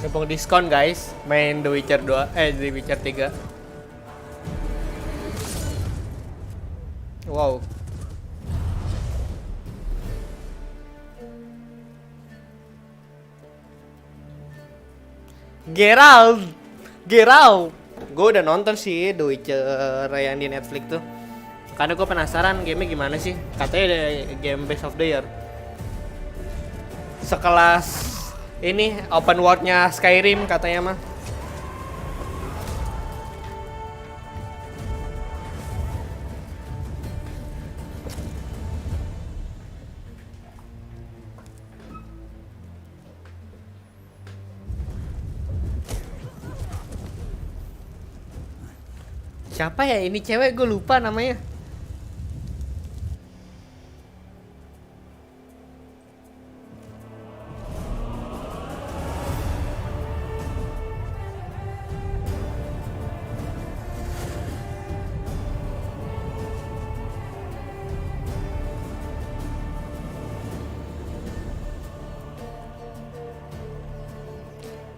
Mumpung diskon guys, main The Witcher 2, The Witcher 3. Wow. Geralt. Geralt. Gue udah nonton sih The Witcher yang di Netflix tuh. Karena gue penasaran gamenya gimana sih. Katanya game best of the year. Sekelas ini open world-nya Skyrim katanya mah. Siapa ya ini cewek, gue lupa namanya.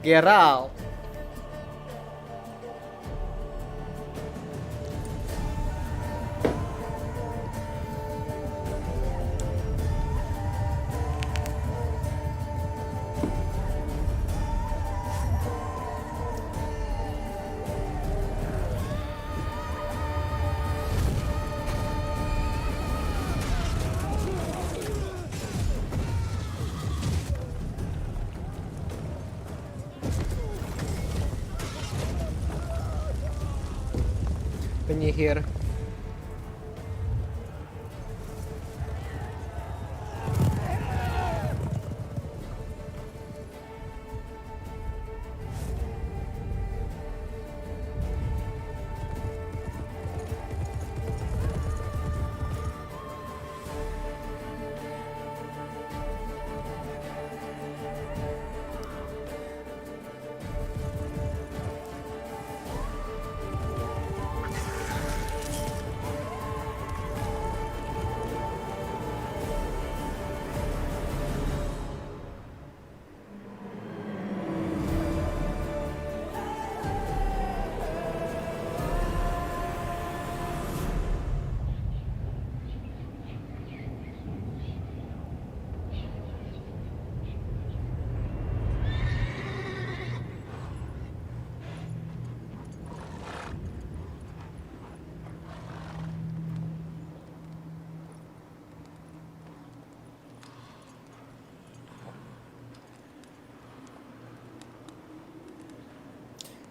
Geralt. Penyihir.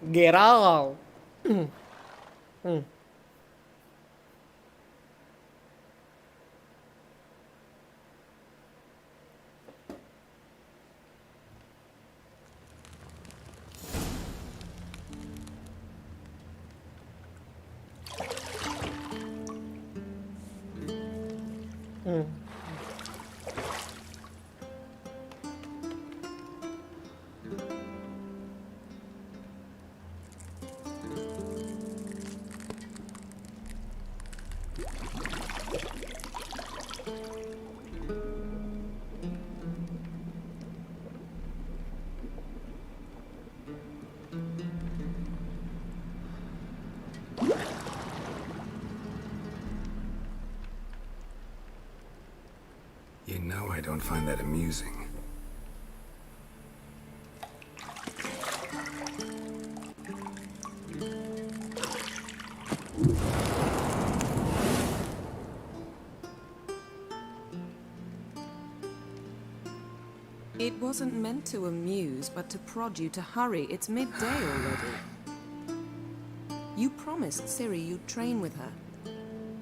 Geralt. Hmm. Hmm. You know I don't find that amusing. It wasn't meant to amuse, but to prod you to hurry. It's midday already. You promised Ciri you'd train with her.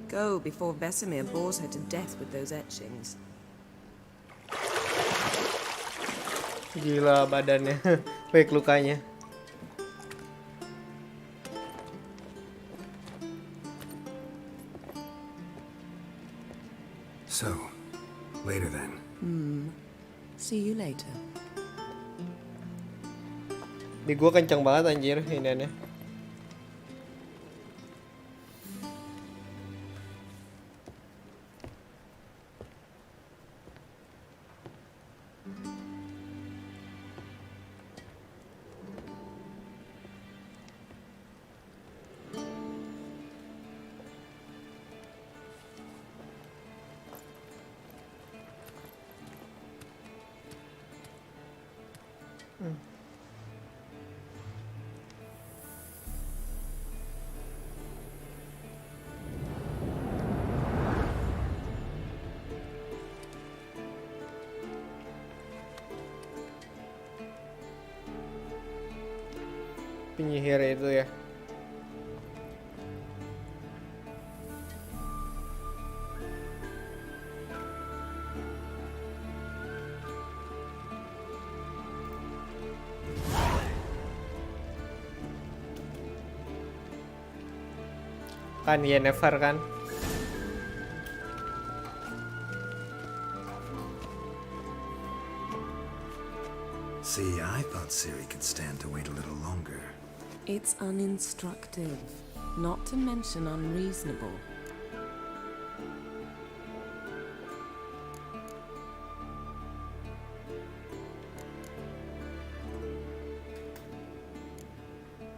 Go before Vesemir bores her to death with those etchings. Gila badannya. Baik lukanya. So, later then. See you later. Di gua kenceng banget anjir iniannya. Penyihir itu ya. Kan Yennefer kan. See, I thought Ciri could stand to wait a little longer. It's uninstructive, not to mention unreasonable.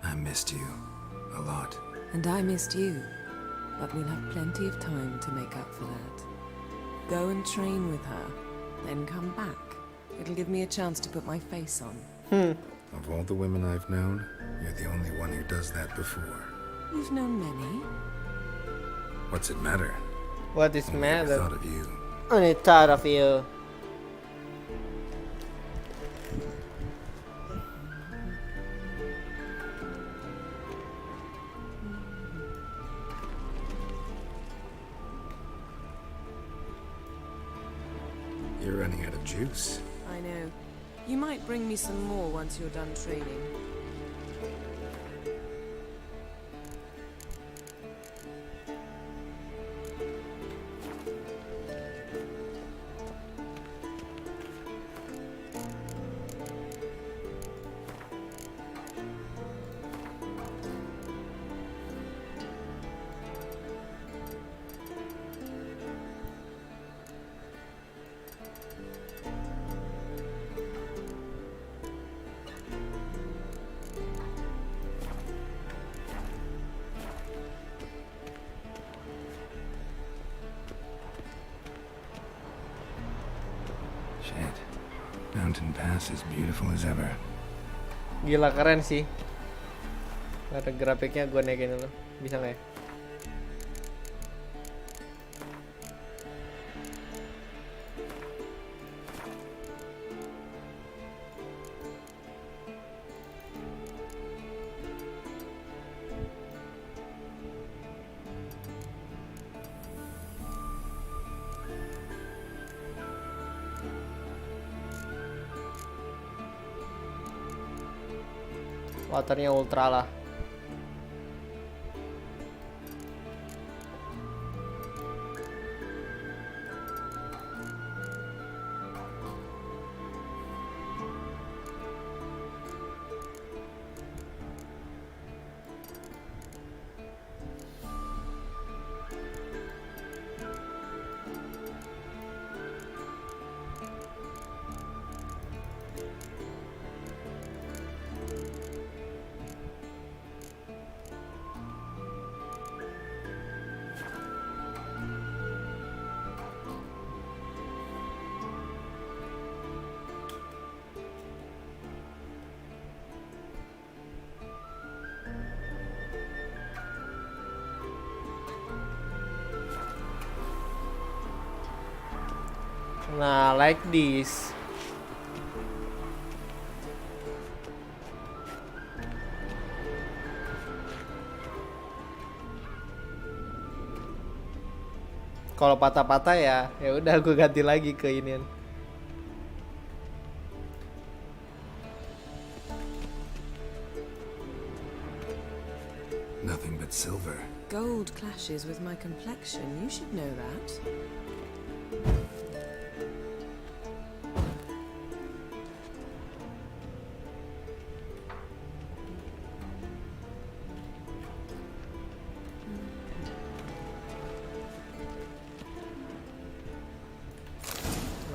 I missed you a lot. And I missed you, but we'll have plenty of time to make up for that. Go and train with her, then come back. It'll give me a chance to put my face on. Of all the women I've known, you're the only one who does that before. You've known many. What's it matter? What is Only ever matter? thought of you. Only thought of you. You're running out of juice. I know. You might bring me some more once you're done training. Shit. Mountain Pass is beautiful as ever. Gila keren sih. Ada grafiknya gue naikin dulu. Bisa nggak ya? Waternya ultra lah. Nah, like this. Kalau patah-patah ya udah gue ganti lagi ke inian. Nothing but silver. Gold clashes with my complexion. You should know that.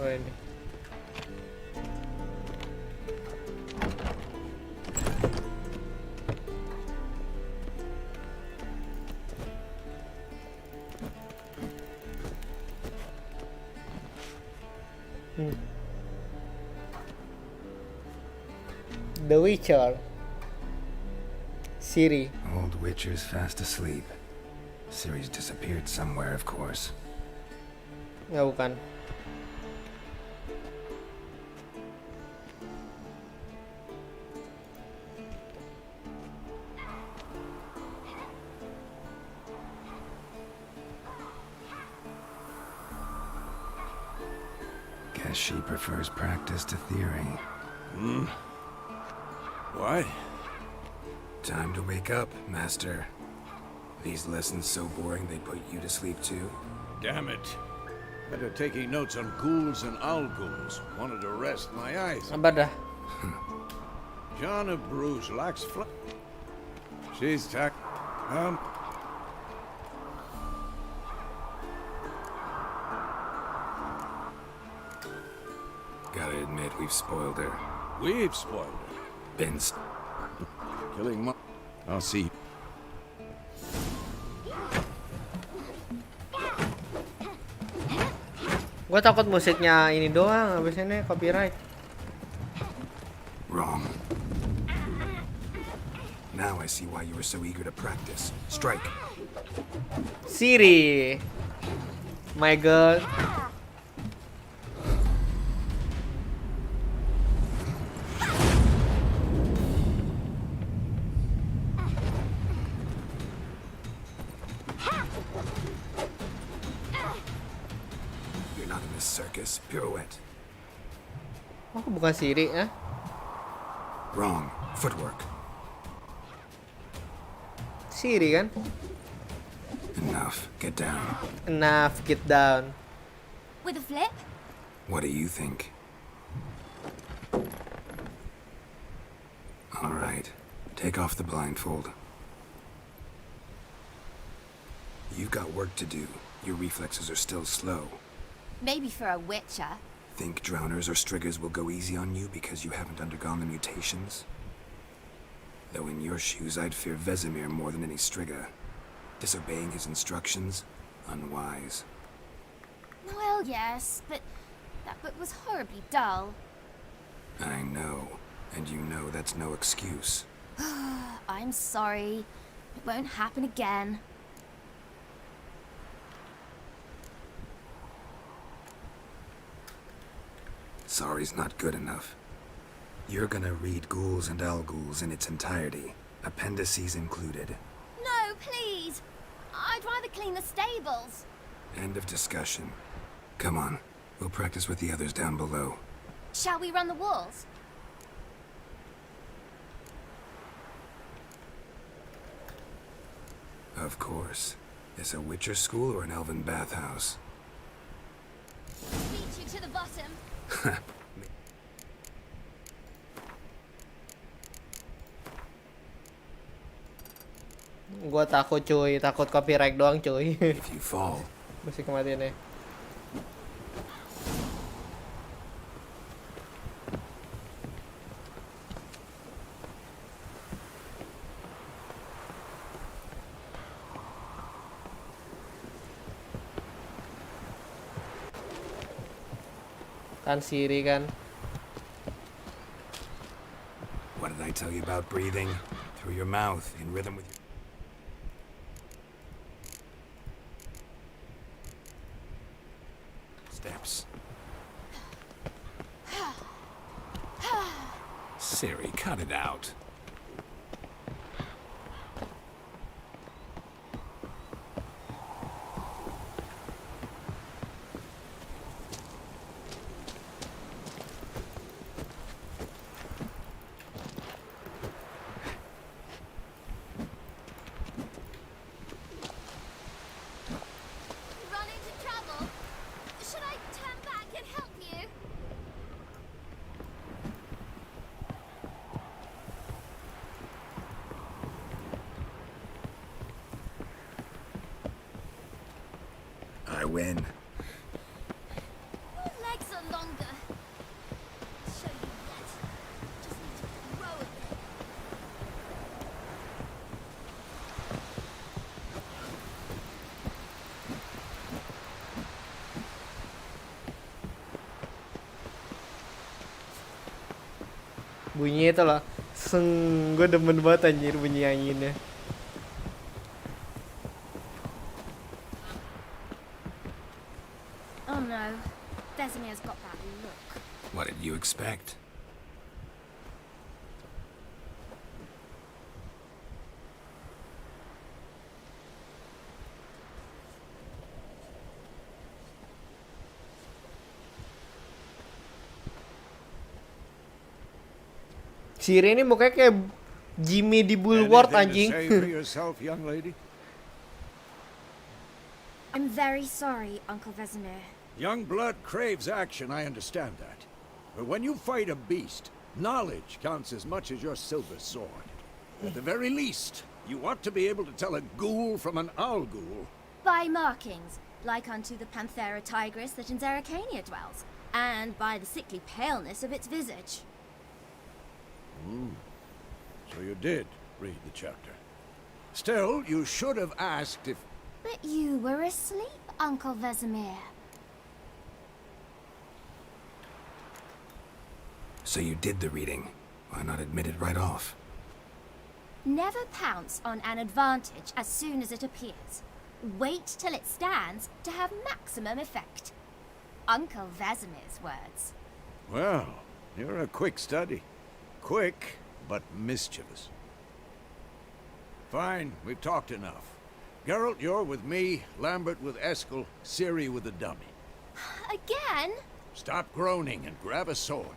Oh ini. The Witcher. Siri. Old Witcher's fast asleep. Ciri's disappeared somewhere, of course. Ya bukan. Guess she prefers practice to theory. What? Time to wake up, Master. These lessons so boring they put you to sleep too? Damn it. Better taking notes on ghouls and ghouls. Wanted to rest my eyes. Apa dah? John of Bruges lacks She's tack. Gotta admit, we've spoiled her. We've spoiled her. Ben's. Killing I'll see. Gue takut musiknya ini doang, habis ini copyright. Wrong. Now I see why you were so eager to practice. Strike. Siri. My girl. You're not in this circus. Pirouette. Oh, bukan Siri ya? Wrong. Footwork. Siri kan? Enough. Get down. Enough, get down. With a flip? What do you think? All right. Take off the blindfold. You've got work to do. Your reflexes are still slow. Maybe for a witcher. Think drowners or striggers will go easy on you because you haven't undergone the mutations? Though in your shoes, I'd fear Vesemir more than any strigger. Disobeying his instructions? Unwise. Well, yes, but that book was horribly dull. I know. And you know that's no excuse. I'm sorry. It won't happen again. Sorry's not good enough. You're gonna read Ghouls and Ghouls in its entirety, appendices included. No, please! I'd rather clean the stables. End of discussion. Come on, we'll practice with the others down below. Shall we run the walls? Of course. Is a Witcher school or an elven bathhouse? Beat you to the bottom. Gua takut cuy, takut copyright doang cuy. If you fall, Musik kematiannya. Kan Siri kan. what did I tell you about breathing? Through your mouth, in rhythm with your... Steps. Siri, cut it out. Run into trouble? Should I turn back and help you? I win. Your legs are longer. I'll show you yet. Just need to grow a bit. Bunyi itu loh. Gue demen banget anjir bunyi anginnya. Oh no, Vesemir's got that look. What did you expect? Siri ini mukanya kayak Jimmy di Bulwark Anything to anjing. say for yourself, young lady? I'm very sorry, Uncle Vesemir. Young blood craves action, I understand that. But when you fight a beast, knowledge counts as much as your silver sword. At the very least, you ought to be able to tell a ghoul from an owl ghoul. By markings, like unto the Panthera tigris that in Zeracania dwells, and by the sickly paleness of its visage. So you did read the chapter. Still, you should have asked if... But you were asleep, Uncle Vesemir. So you did the reading. Why not admit it right off? Never pounce on an advantage as soon as it appears. Wait till it stands to have maximum effect. Uncle Vesemir's words. Well, you're a quick study. Quick, but mischievous. Fine, we've talked enough. Geralt, you're with me, Lambert with Eskel, Ciri with the dummy. Again? Stop groaning and grab a sword.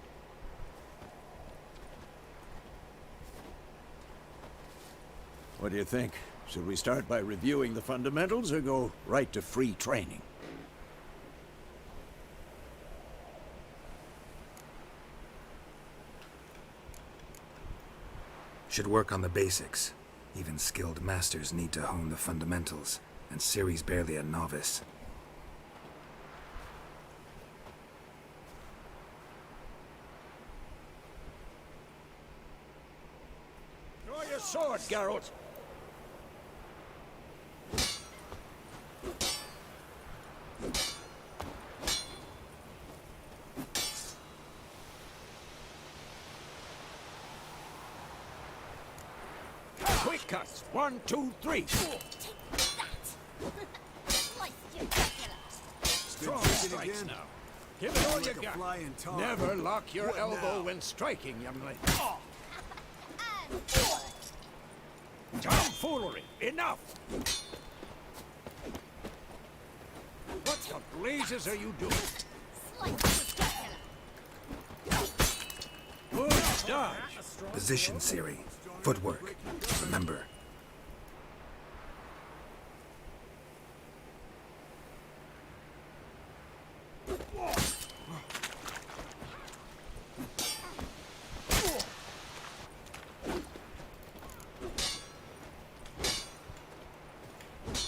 What do you think? Should we start by reviewing the fundamentals or go right to free training? Should work on the basics. Even skilled masters need to hone the fundamentals, and Ciri's barely a novice. Draw your sword, Geralt! Quick cuts! 1, 2, 3! Strong strikes now. Give it all you got. Never lock your elbow when striking, young lady. Tomfoolery! Enough! What the blazes are you doing? Good dodge! Position, Ciri. Footwork. Remember.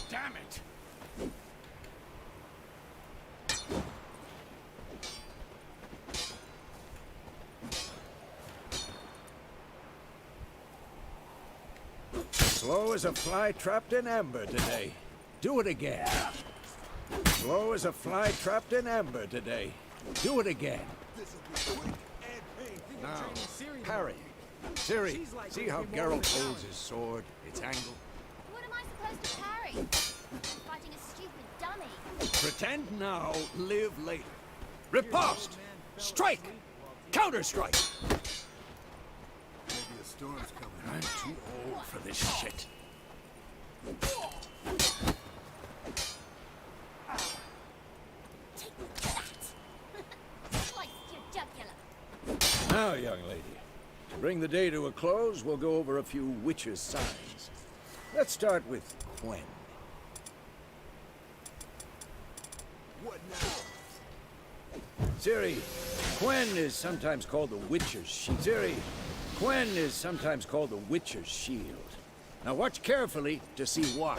Damn it! Slow as a fly trapped in amber today. Do it again. Slow as a fly trapped in amber today. Do it again. Now, parry. Ciri, see how Geralt holds his sword, its angle? What am I supposed to parry? Fighting a stupid dummy. Pretend now, live later. Riposte! Strike! Counter-strike! I'm too old for this shit. Slice your jugular. Now, young lady, to bring the day to a close, we'll go over a few witches' signs. Let's start with Quen. What now? Ciri, Quen is sometimes called the Witcher's Shield. Ciri, Quen is sometimes called the Witcher's Shield. Now watch carefully to see why.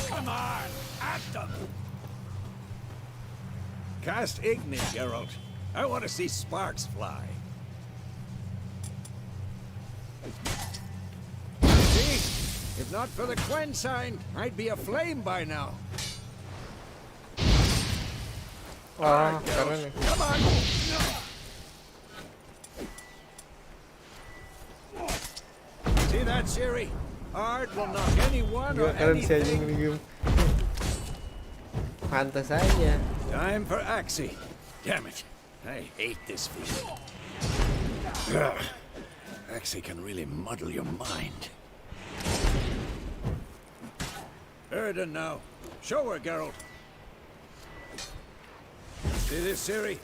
Come on, at them! Cast Igni, Geralt. I want to see sparks fly. See? If not for the Quen sign, I'd be aflame by now. Wah, keren nih. Come on! that, Siri? Art will knock anyone or Gak keren sih anjing anything. ini game. Pantas aja. Time for Axie. Damn it. I hate this feeling. Ugh. Axie can really muddle your mind. Erden now. Show her, Geralt. See this, Siri?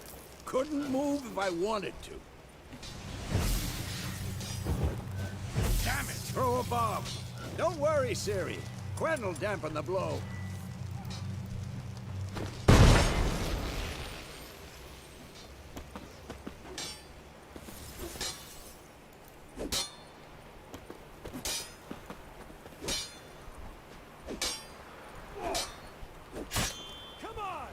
Couldn't move if I wanted to. Damn it! Throw a bomb. Don't worry, Siri. Quen will dampen the blow. Come on!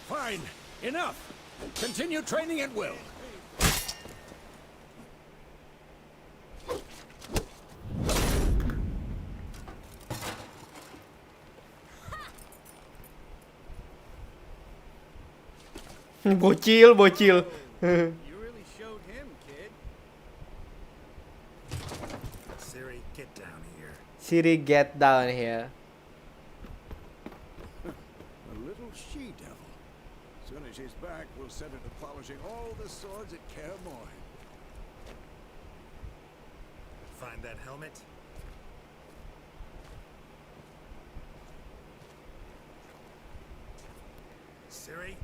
Fine. Enough. Continue training at will. Bocil, bocil. You really showed him, kid. Siri, get down here. Siri, get down here. A little she-devil. As soon as she's back, we'll set her to polishing all the swords at Kaer Morhen. Find that helmet. Siri?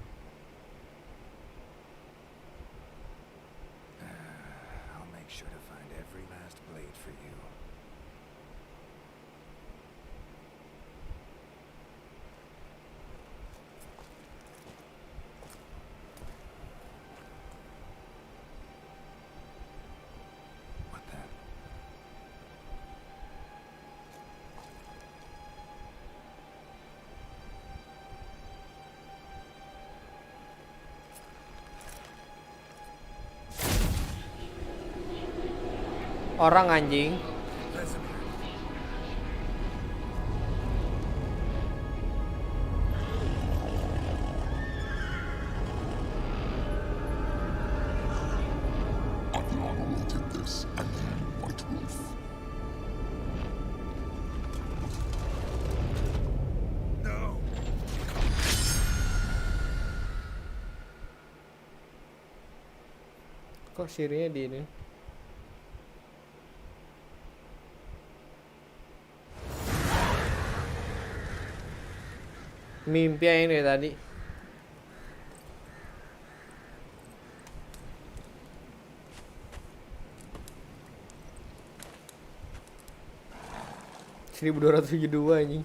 I'll make sure to find every last blade for you. What the? Orang anjing. Vesemir. Adriana will get this, and then White Wolf. No! Kok Sirinya di ini? Mimpi yang dari tadi. $1272 anjing.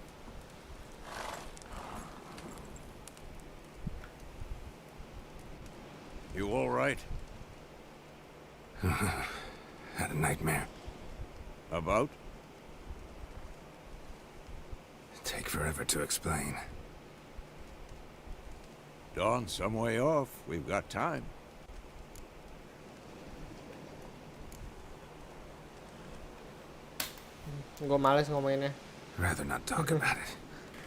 You all right? Had a nightmare. About? Take forever to explain. Dawn's some way off. We've got time. Gue males ngomainnya. Rather not talk about it.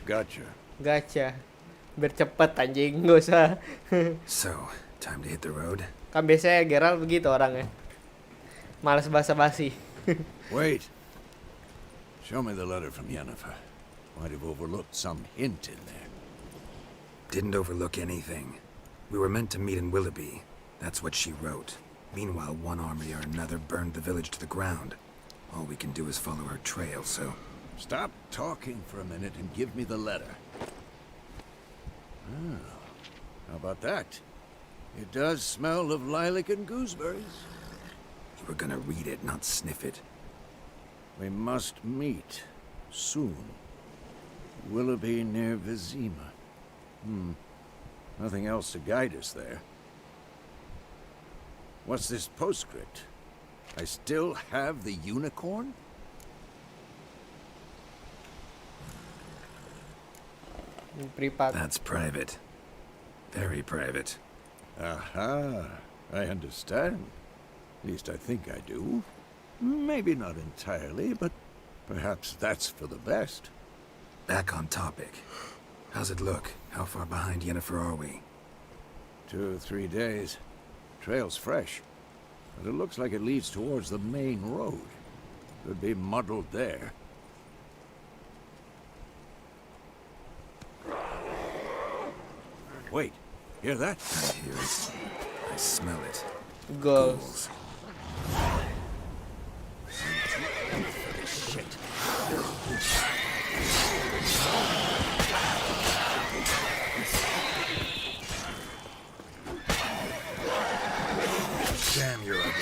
Gotcha. Gacha. Biar cepet anjing, gak usah. So, time to hit the road? Kan biasanya Geralt begitu orangnya. Males basa-basi. Wait. Show me the letter from Yennefer. Might have overlooked some hint in there. Didn't overlook anything. We were meant to meet in Willoughby. That's what she wrote. Meanwhile, one army or another burned the village to the ground. All we can do is follow her trail, so... Stop talking for a minute and give me the letter. Ah, how about that? It does smell of lilac and gooseberries. You were gonna read it, not sniff it. We must meet. Soon. Willoughby near Vizima. Nothing else to guide us there. What's this postscript? I still have the unicorn? Privat. That's private. Very private. Aha, I understand. At least I think I do. Maybe not entirely, but perhaps that's for the best. Back on topic. How's it look? How far behind Yennefer are we? 2 or 3 days. Trail's fresh, but it looks like it leads towards the main road. Could be muddled there. Wait, hear that? I hear it. I smell it. Goals. Shit. Damn, you're ugly.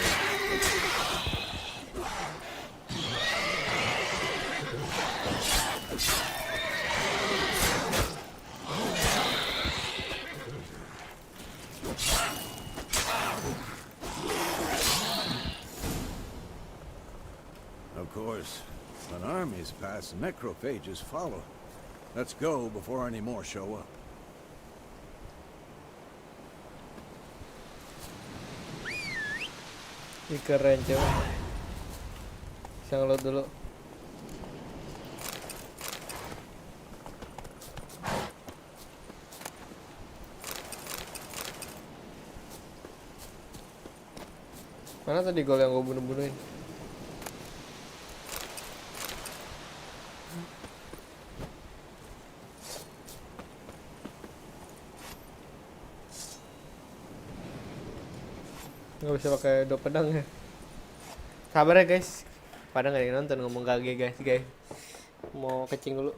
Of course, when armies pass, necrophages follow. Let's go before any more show up. Ih, keren coba. Bisa ngeload dulu. Mana tadi gol yang gue bunuh-bunuhin? Nggak bisa pakai dua pedang ya. Sabar ya guys, pada nggak ada yang nonton ngomong kage guys. Mau kecing dulu.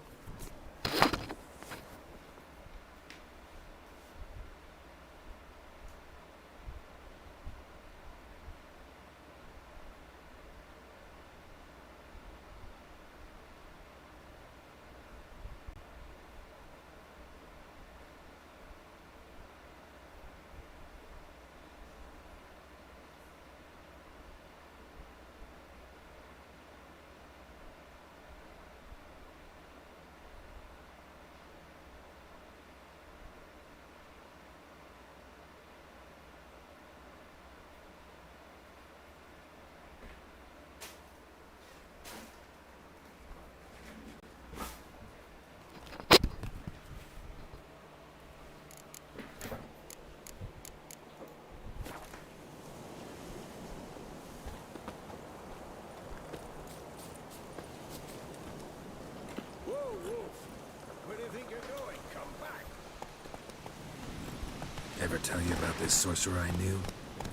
Ever tell you about this sorcerer I knew?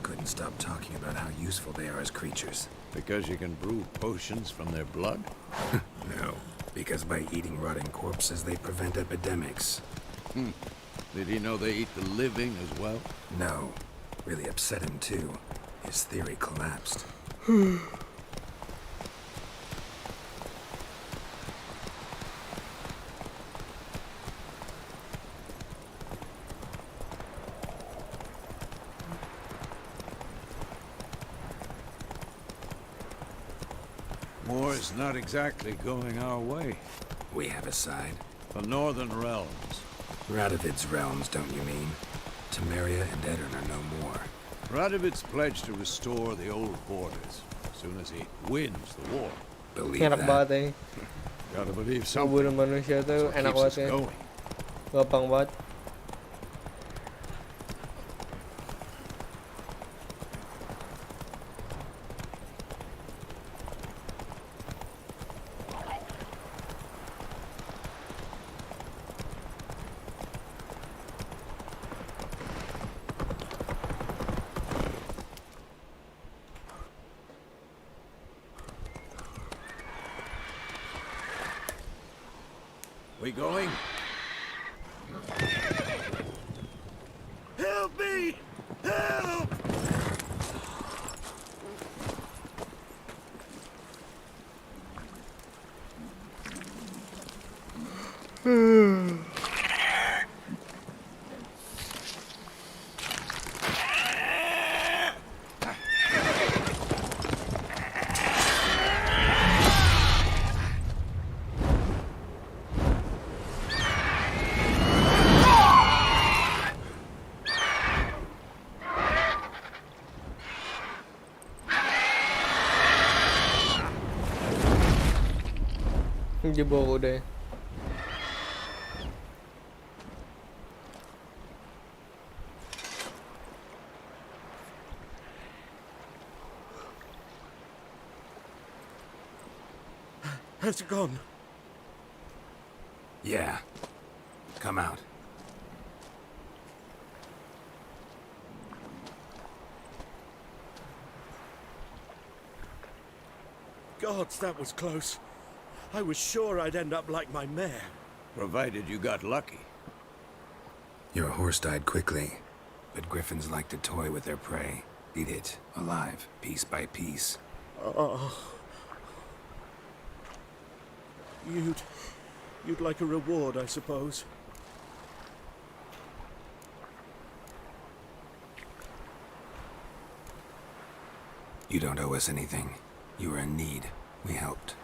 Couldn't stop talking about how useful they are as creatures. Because you can brew potions from their blood? No, because by eating rotting corpses, they prevent epidemics. Did he know they eat the living as well? No, really upset him too. His theory collapsed. War's not exactly going our way. We have a side. The Northern Realms. Radovid's realms, don't you mean? Temeria and Edirn are no more. Radovid's pledged to restore the old borders as soon as he wins the war. Believe Enak that? banget ya. Gotta believe Ngebunuh something. manusia tuh That's what enak keeps banget us ya. going. Gampang banget. We going? Help me! Help! Di bawah udah ya. Has it gone? Yeah. Come out. Gods, that was close. I was sure I'd end up like my mare. Provided you got lucky. Your horse died quickly, but griffins like to toy with their prey. Eat it, alive, piece by piece. You'd like a reward, I suppose. You don't owe us anything. You were in need. We helped.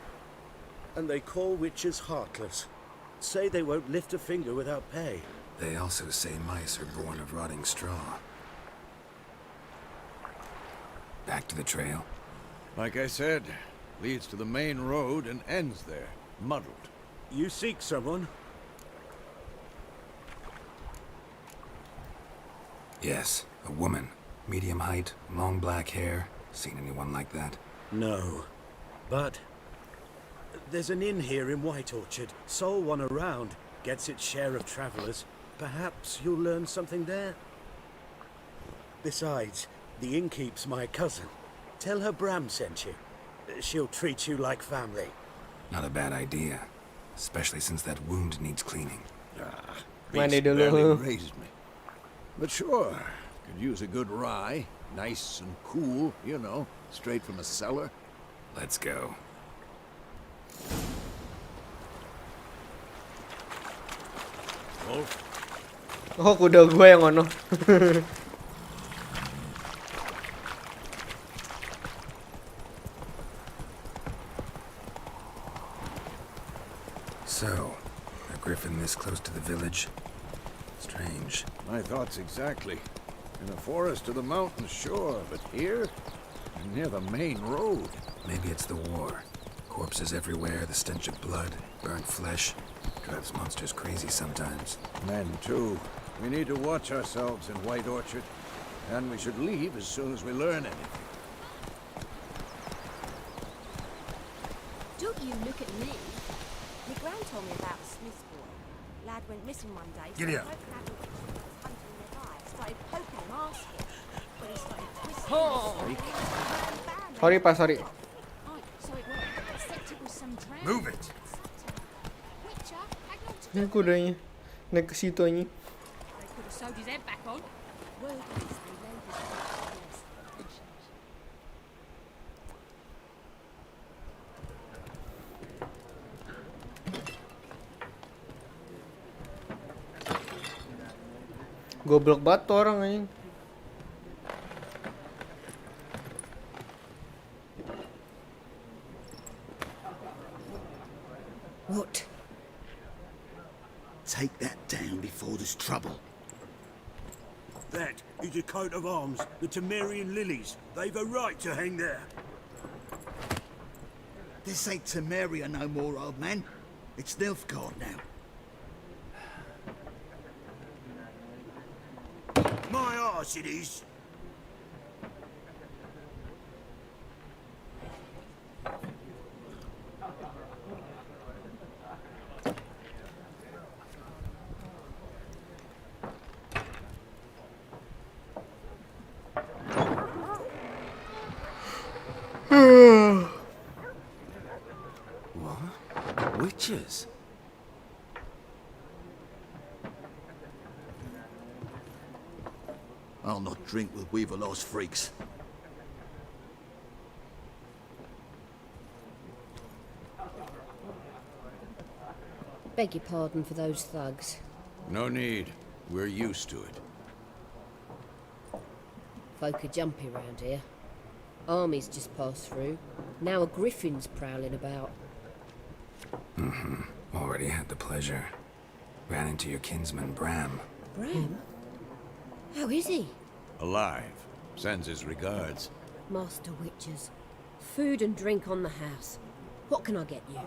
And they call witches heartless. Say they won't lift a finger without pay. They also say mice are born of rotting straw. Back to the trail. Like I said, leads to the main road and ends there, muddled. You seek someone? Yes, a woman. Medium height, long black hair. Seen anyone like that? No. But there's an inn here in White Orchard. Sole one around. Gets its share of travelers. Perhaps you'll learn something there. Besides, the innkeep's my cousin. Tell her Bram sent you. She'll treat you like family. Not a bad idea. Especially since that wound needs cleaning. Mandi Beast dulu. barely raised me. But sure, could use a good rye. Nice and cool, you know, straight from a cellar. Let's go. Wolf, Oh, kuda gue yang ono. So, a griffin this close to the village? Strange. my thoughts exactly. In the forest or the mountains, sure, but here, near the main road. Maybe it's the war. Corpses everywhere, the stench of blood, burnt flesh. Drives monsters crazy sometimes. Men, too. We need to watch ourselves in White Orchard. And we should leave as soon as we learn anything. Don't you look at me. My gran told me about a Smith boy. Lad went missing one day. Giddy up. Broken out of the woods and was hunting nearby. Started poking him, asking. But he started twisting Sorry Pak, sorry. Right, so it worked. Except it was some drowned. Move it! Witcher, hang on to Ini kudanya. Naik ke situ aja. They could have sewed his head back on. Word is they laid his head. Goblok banget tuh orang anjing. What? Take that down before there's trouble. That is a coat of arms, the Temerian lilies. They've a right to hang there. This ain't Temeria no more, old man. It's Nilfgaard now. My arse it is. What? Witches? I'll not drink with Weaverlaw's freaks. Beg your pardon for those thugs. No need. We're used to it. Folk are jumpy round here. Armies just passed through. Now a griffin's prowling about. Already had the pleasure. Ran into your kinsman, Bram. Bram? How is he? Alive. Sends his regards. Master Witchers. Food and drink on the house. What can I get you?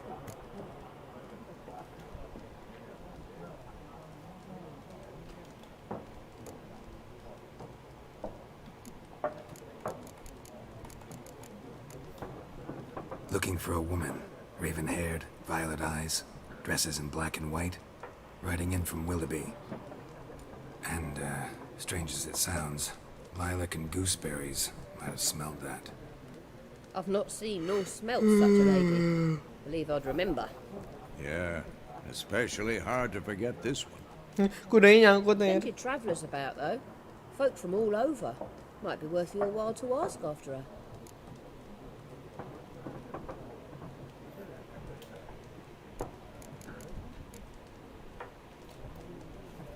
Looking for a woman. Raven-haired, violet eyes, dresses in black and white. Riding in from Willoughby. And, strange as it sounds, lilac and gooseberries might have smelled that. I've not seen nor smelt such a lady. Believe I'd remember. Yeah, especially hard to forget this one. Kudanya nyangkut nih. Plenty of travellers about, though. Folk from all over. Might be worth your while to ask after her.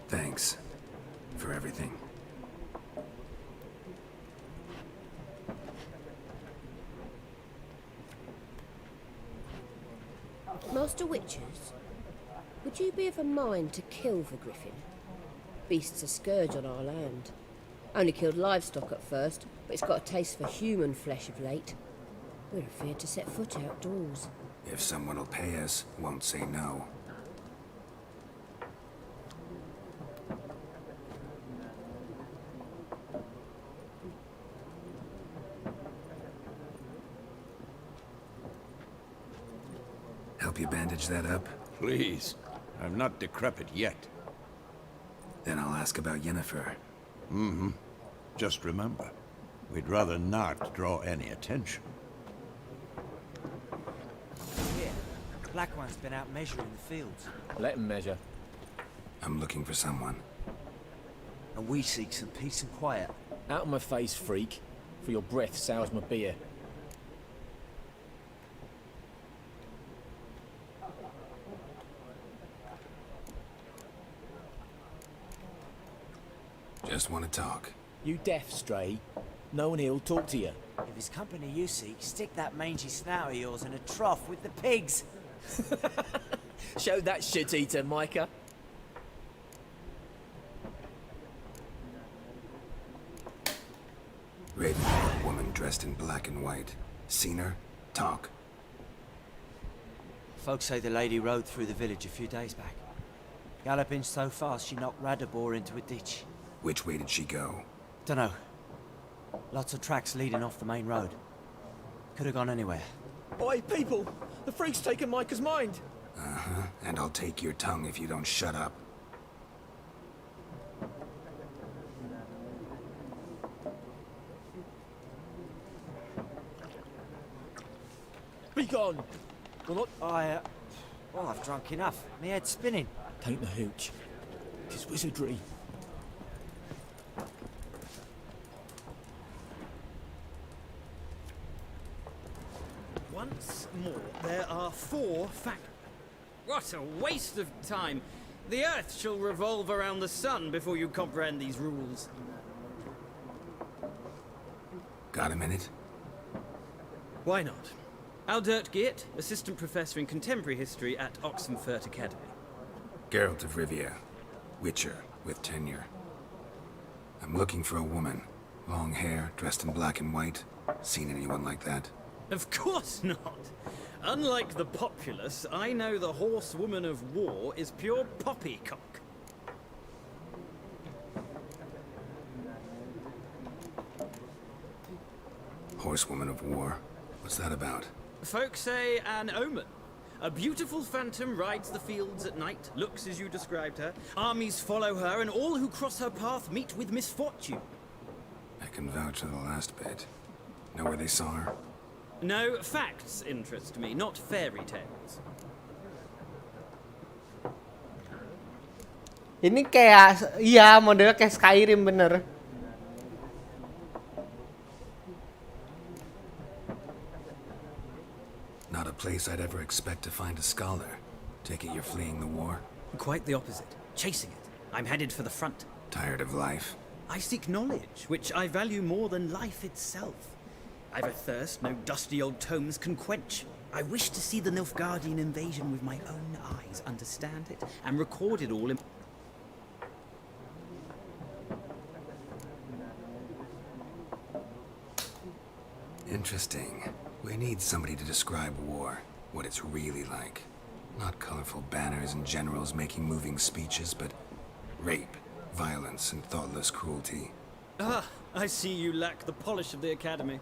Thanks for everything. Master Witchers, would you be of a mind to kill the griffin? Beast's a scourge on our land. Only killed livestock at first, but it's got a taste for human flesh of late. We're afeard to set foot outdoors. If someone will pay us, won't say no. Help you bandage that up? Please. I'm not decrepit yet. Then I'll ask about Yennefer. Mm-hmm. Just remember, we'd rather not draw any attention. Here, the Black One's been out measuring the fields. Let him measure. I'm looking for someone. And we seek some peace and quiet. Out of my face, freak. For your breath sours my beer. Just want to talk. You deaf, Stray? No one here'll talk to you. If it's company you seek, stick that mangy snout of yours in a trough with the pigs. Show that shit-eater, Micah. Raven-haired woman dressed in black and white. Seen her? Talk. Folks say the lady rode through the village a few days back. Galloping so fast she knocked Radabor into a ditch. Which way did she go? Dunno. Lots of tracks leading off the main road. Could have gone anywhere. Oi, people! The freak's taken Micah's mind! Uh-huh. And I'll take your tongue if you don't shut up. Be gone! Well, not... Well, I've drunk enough. My head's spinning. Tain't the hooch. 'Tis wizardry. Once more, there are 4 facts. What a waste of time! The Earth shall revolve around the sun before you comprehend these rules. Got a minute? Why not? Aldert Geert, Assistant Professor in Contemporary History at Oxenfurt Academy. Geralt of Rivia. Witcher, with tenure. I'm looking for a woman. Long hair, dressed in black and white. Seen anyone like that? Of course not! Unlike the populace, I know the horsewoman of war is pure poppycock. Horsewoman of war? What's that about? Folks say an omen. A beautiful phantom rides the fields at night, looks as you described her. Armies follow her, and all who cross her path meet with misfortune. I can vouch for the last bit. Know where they saw her? No, facts interest me, not fairy tales. Ini kayak, iya modelnya kayak Skyrim bener. Not a place I'd ever expect to find a scholar. Take it you're fleeing the war? Quite the opposite. Chasing it. I'm headed for the front. Tired of life? I seek knowledge, which I value more than life itself. I've a thirst no dusty old tomes can quench. I wish to see the Nilfgaardian invasion with my own eyes, understand it, and record it all in... Interesting. We need somebody to describe war, what it's really like. Not colorful banners and generals making moving speeches, but rape, violence, and thoughtless cruelty. Ah, I see you lack the polish of the Academy.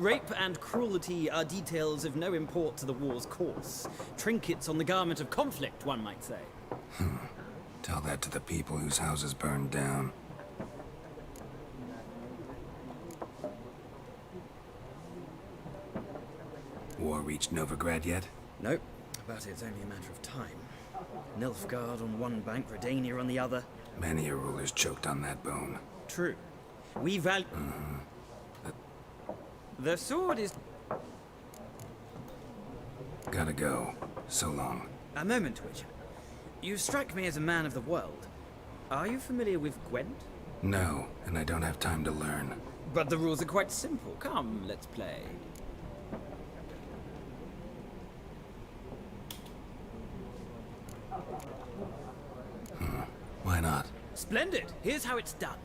Rape and cruelty are details of no import to the war's course. Trinkets on the garment of conflict, one might say. Tell that to the people whose houses burned down. War reached Novigrad yet? Nope, but it's only a matter of time. Nilfgaard on one bank, Redania on the other. Many a ruler's choked on that bone. True. We value... The sword is... Gotta go. So long. A moment, Witcher. You strike me as a man of the world. Are you familiar with Gwent? No, and I don't have time to learn. But the rules are quite simple. Come, let's play. Why not? Splendid! Here's how it's done.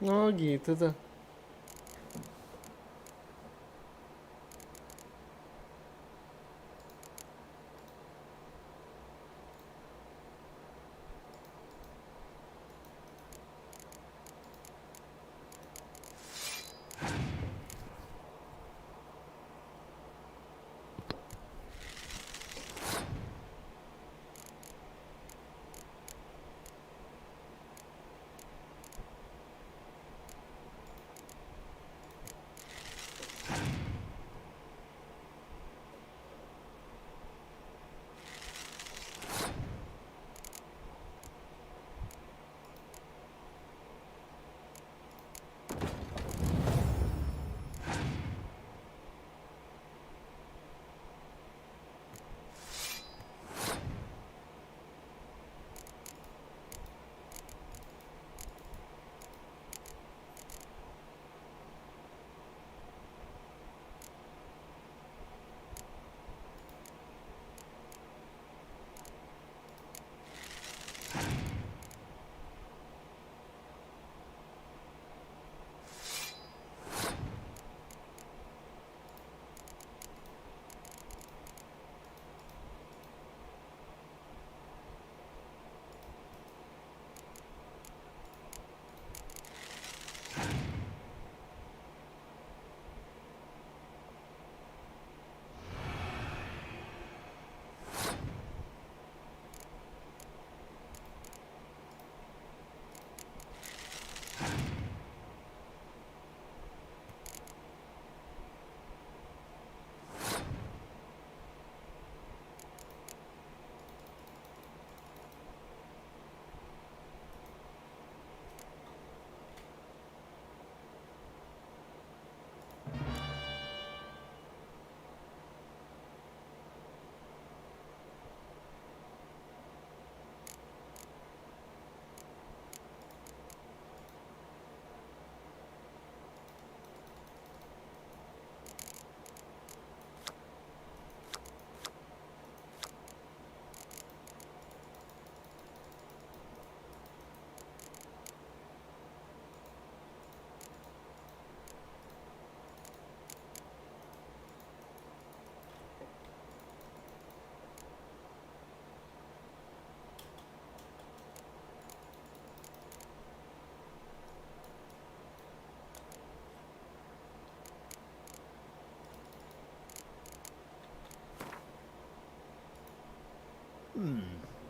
Oh gitu tuh.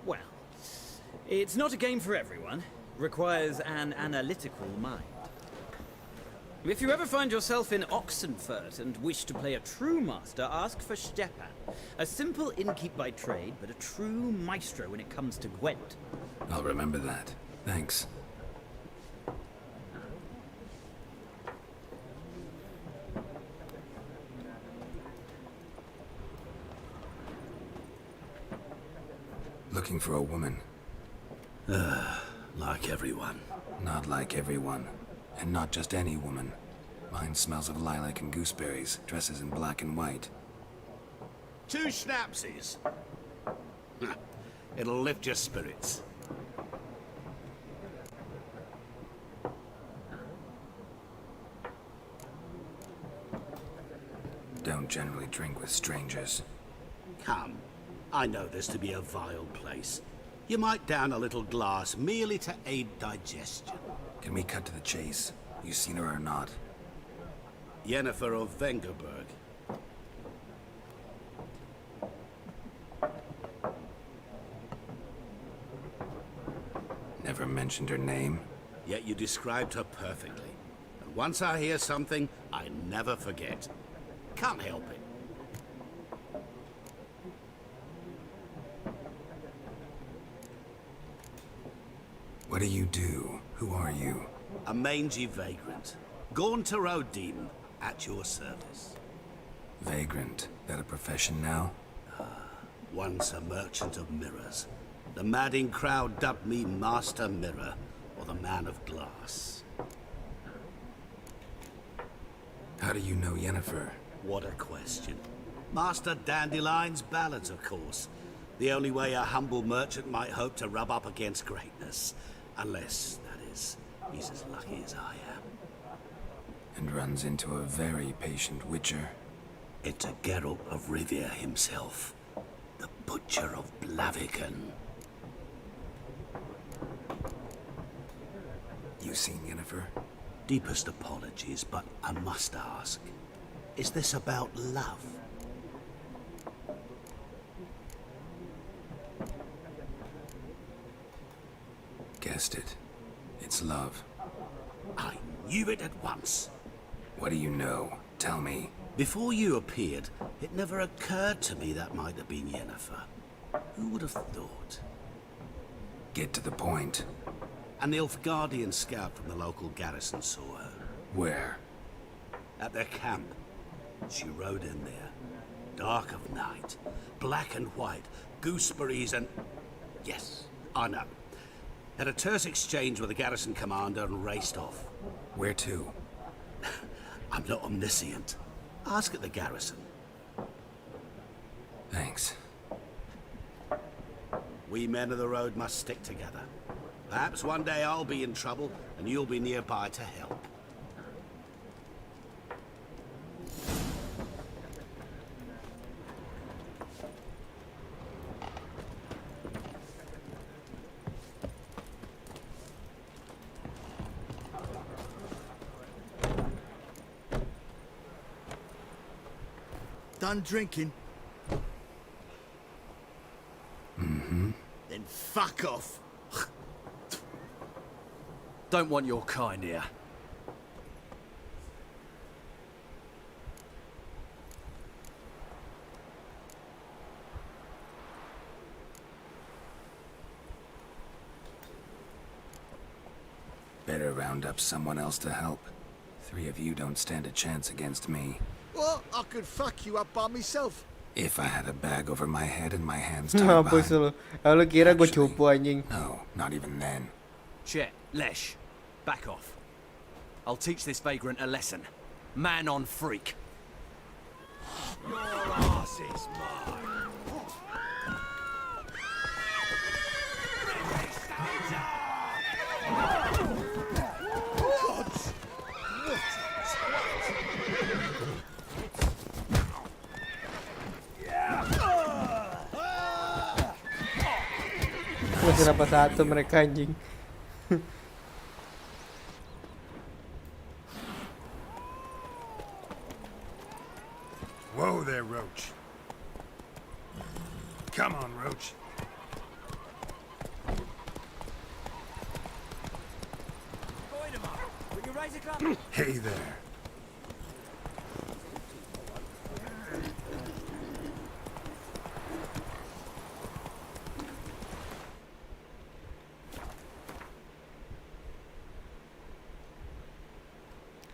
Well, it's not a game for everyone. Requires an analytical mind. If you ever find yourself in Oxenfurt and wish to play a true master, ask for Stepan. A simple innkeep by trade, but a true maestro when it comes to Gwent. I'll remember that. Thanks. Looking for a woman. Like everyone. Not like everyone. And not just any woman. Mine smells of lilac and gooseberries, dresses in black and white. 2 schnapsies. It'll lift your spirits. Don't generally drink with strangers. Come. I know this to be a vile place. You might down a little glass merely to aid digestion. Can we cut to the chase? You seen her or not? Yennefer of Vengerberg. Never mentioned her name? Yet you described her perfectly. And once I hear something, I never forget. Can't help it. What do you do? Who are you? A mangy vagrant. Gaunter O'Dean, at your service. Vagrant. That a profession now? Once a merchant of mirrors. The madding crowd dubbed me Master Mirror, or the Man of Glass. How do you know Yennefer? What a question. Master Dandelion's ballads, of course. The only way a humble merchant might hope to rub up against greatness. Unless, that is, he's as lucky as I am. And runs into a very patient witcher. It's a Geralt of Rivia himself. The Butcher of Blaviken. You seen Yennefer? Deepest apologies, but I must ask. Is this about love? Guessed it. It's love. I knew it at once. What do you know? Tell me. Before you appeared, it never occurred to me that might have been Yennefer. Who would have thought? Get to the point. A Nilfgaardian scout from the local garrison saw her. Where? At their camp. She rode in there. Dark of night. Black and white. Gooseberries and... Yes, I know. Had a terse exchange with the garrison commander and raced off. Where to? I'm not omniscient. Ask at the garrison. Thanks. We men of the road must stick together. Perhaps one day I'll be in trouble and you'll be nearby to help. Done drinking? Mm-hmm. Then fuck off. Don't want your kind here. Better round up someone else to help. 3 of you don't stand a chance against me. Well, I could fuck you up by myself. If I had a bag over my head and my hands tied Mampus behind... lu kira gue cupu anjing. No, not even then. Chet, Lesh, back off. I'll teach this vagrant a lesson. Man on freak. Your ass is mine. Masih dapat 1 mereka anjing. Whoa there, Roach. Come on, Roach. Hey there.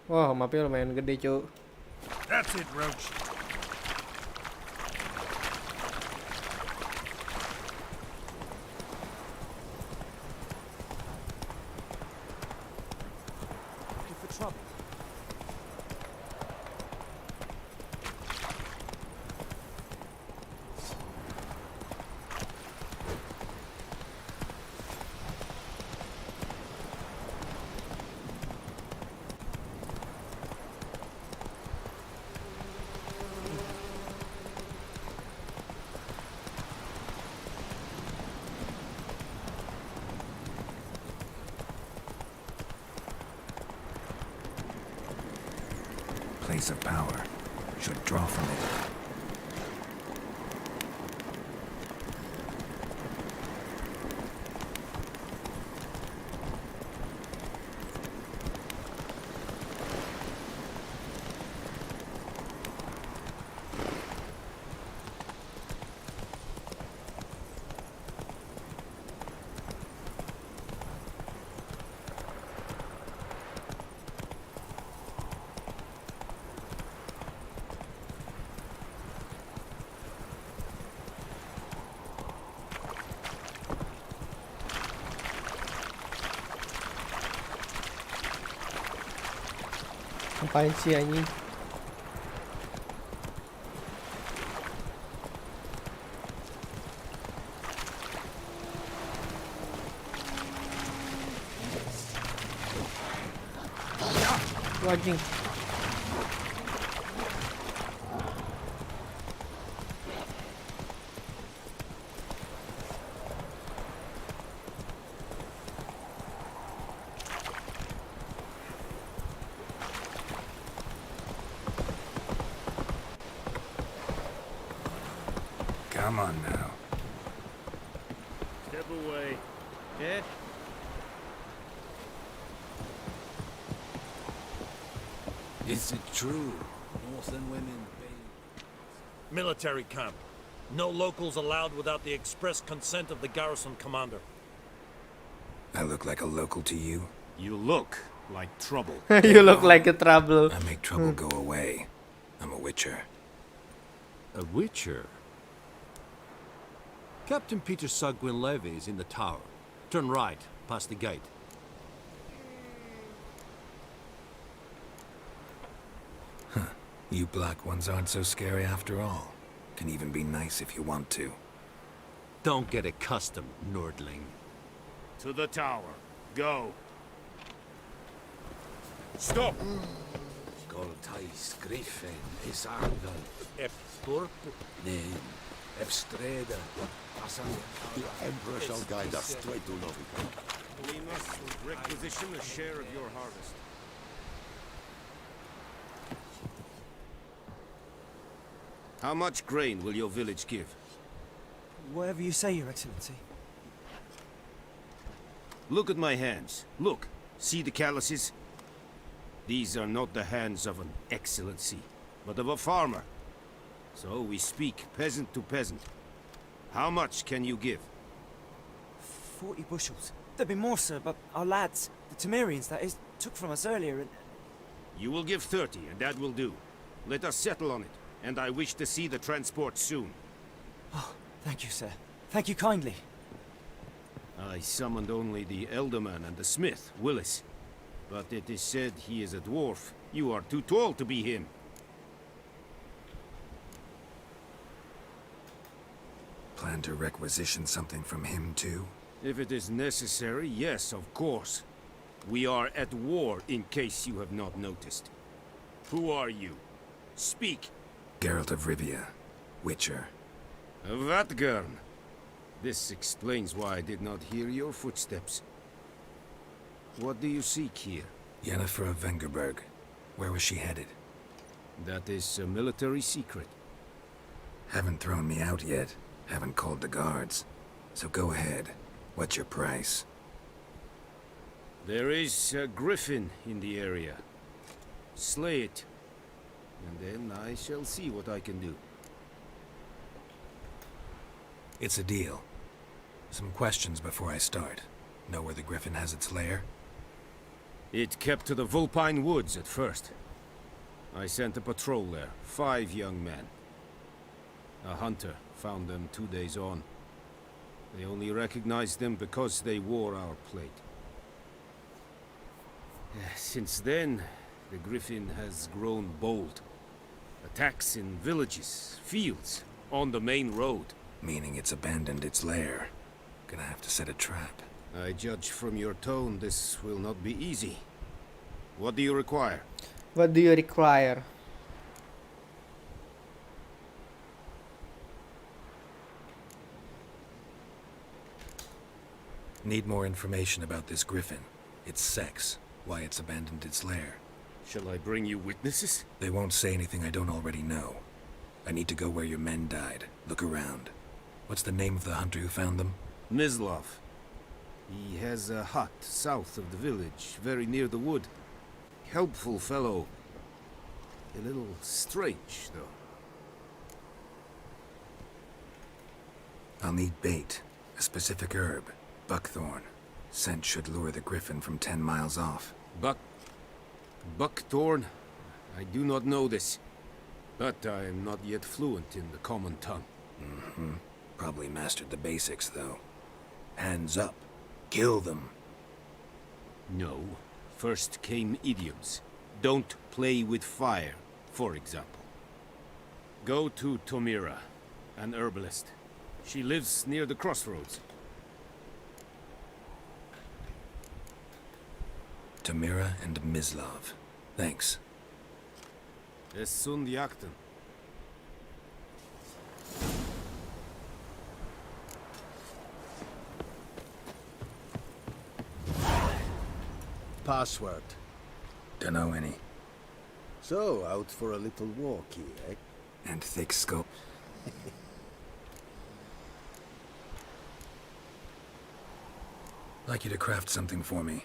Wah, mapnya lumayan gede, cu. That's it, Roach. Looking for trouble. Place of power. Should draw from it. Ngapain sih anjing? Anjing. Come on now. Step away. Yeah? Is it true? Northern women Military camp. No locals allowed without the express consent of the garrison commander. I look like a local to you? You look like trouble. You look like a trouble. I make trouble go away. I'm a witcher. A witcher? Captain Peter Sagwin Levy is in the tower. Turn right, past the gate. Huh. You black ones aren't so scary after all. Can even be nice if you want to. Don't get accustomed, Nordling. To the tower. Go. Stop! Goltais Griffin is Angal. Ep Turp. Name. Ebstreda. The Emperor shall guide us straight to Novica. We must requisition a share of your harvest. How much grain will your village give? Whatever you say, Your Excellency. Look at my hands. Look. See the calluses? These are not the hands of an excellency, but of a farmer. So we speak peasant to peasant. How much can you give? 40 bushels. There'd be more, sir, but our lads, the Temerians, that is, took from us earlier and... You will give 30, and that will do. Let us settle on it, and I wish to see the transport soon. Oh, thank you, sir. Thank you kindly. I summoned only the Elderman and the smith, Willis. But it is said he is a dwarf. You are too tall to be him. Plan to requisition something from him too? If it is necessary, yes, of course. We are at war, in case you have not noticed. Who are you? Speak. Geralt of Rivia, Witcher. Vatgern. This explains why I did not hear your footsteps. What do you seek here? Yennefer of Vengerberg. Where was she headed? That is a military secret. Haven't thrown me out yet. Haven't called the guards. So go ahead. What's your price? There is a griffin in the area. Slay it, and then I shall see what I can do. It's a deal. Some questions before I start. Know where the griffin has its lair? It kept to the Vulpine Woods at first. I sent a patrol there, 5 young men. A hunter found them 2 days on. They only recognized them because they wore our plate. Since then, the griffin has grown bold. Attacks in villages, fields, on the main road. Meaning it's abandoned its lair. Gonna have to set a trap. I judge from your tone this will not be easy. What do you require? What do you require? Need more information about this griffin. Its sex, why it's abandoned its lair. Shall I bring you witnesses? They won't say anything I don't already know. I need to go where your men died. Look around. What's the name of the hunter who found them? Mislav. He has a hut south of the village, very near the wood. Helpful fellow. A little strange, though. I'll need bait. A specific herb. Buckthorn. Scent should lure the griffin from 10 miles off. Buckthorn? I do not know this. But I am not yet fluent in the common tongue. Mm-hmm. Probably mastered the basics, though. Hands up. Kill them. No. First came idioms. Don't play with fire, for example. Go to Tomira, an herbalist. She lives near the crossroads. Tamira and Mislav. Thanks. Es sunt jakten. Password. Dunno any. So, out for a little walkie, eh? And thick skull. Like you to craft something for me.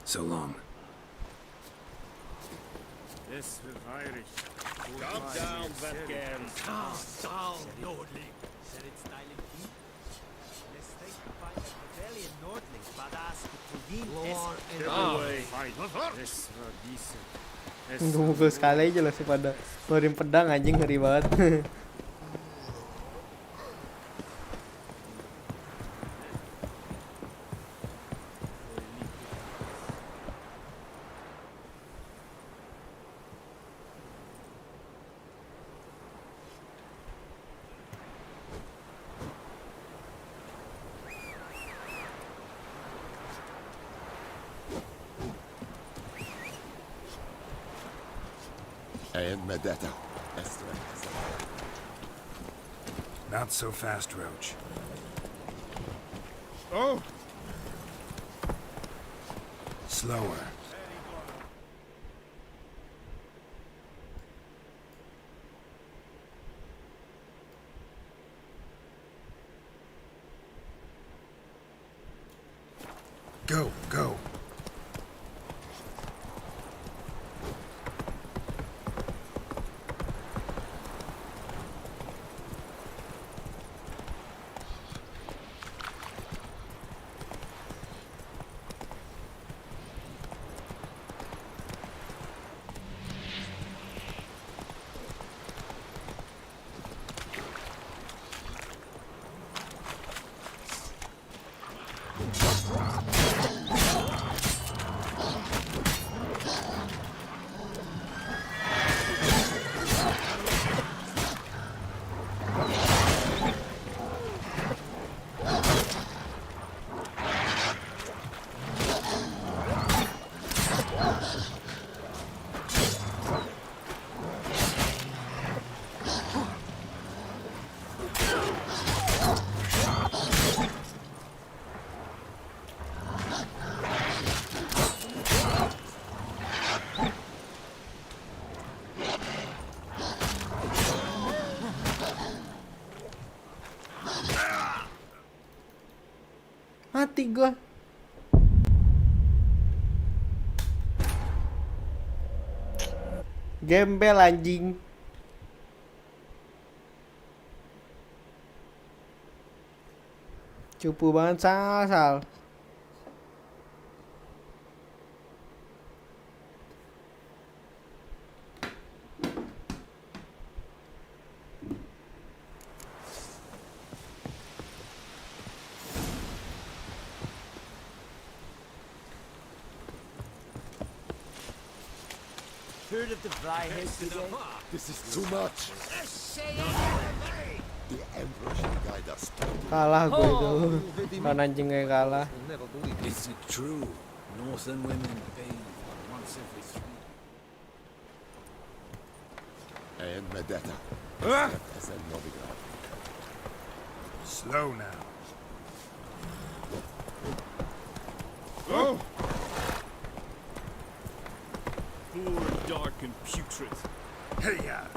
So long. This will Irish. Calm down, Vatgans. Calm down, Nordling. Said it's styling heat. Let's take the fight of rebellion, Nordling. Badass Nunggu sekali aja lah sih pada ngeluarin pedang anjing, ngeri banget. And Medetta. Not so fast, Roach. Oh! Slower. Go, go. Mati gua. Gembel anjing. Cupu banget Sal. Heard of the Flyhead today? This is too much. The Emperor shall guide us. Kalah gue itu. Kan anjing kayak kalah. Is it true? Northern women bathe once every 3. And Medetta. As a Novigrad. Slow now. Oh! Poor, dark, and putrid. Hey-ya!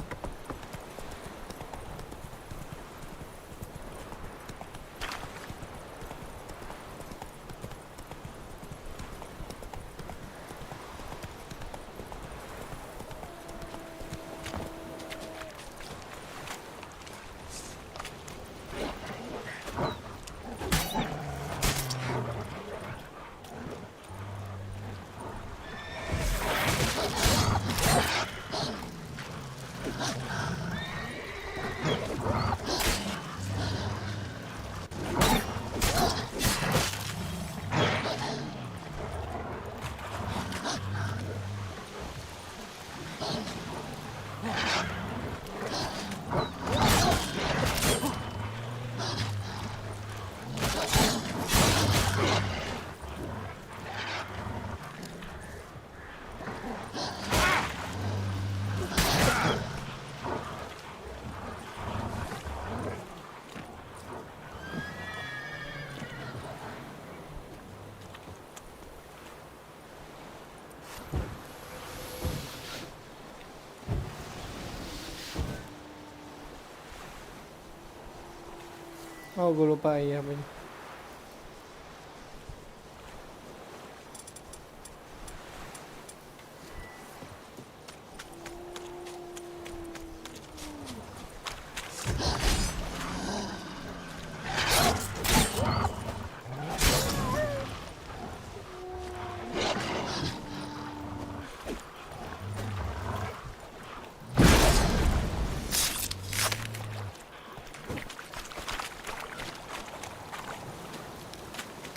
Oh, gue lupa ya apa ini.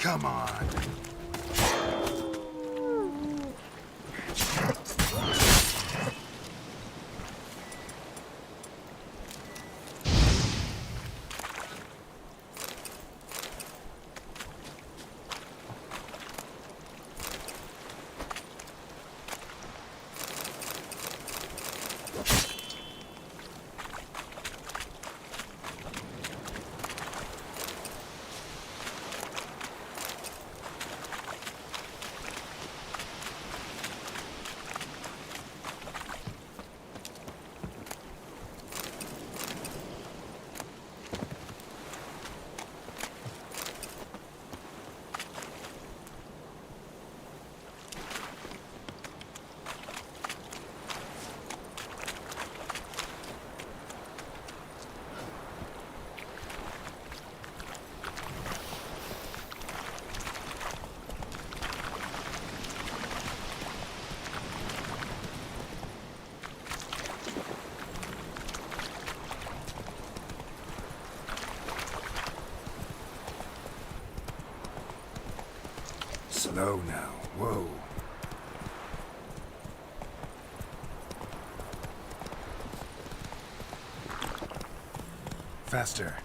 Come on. Slow now. Whoa. Faster.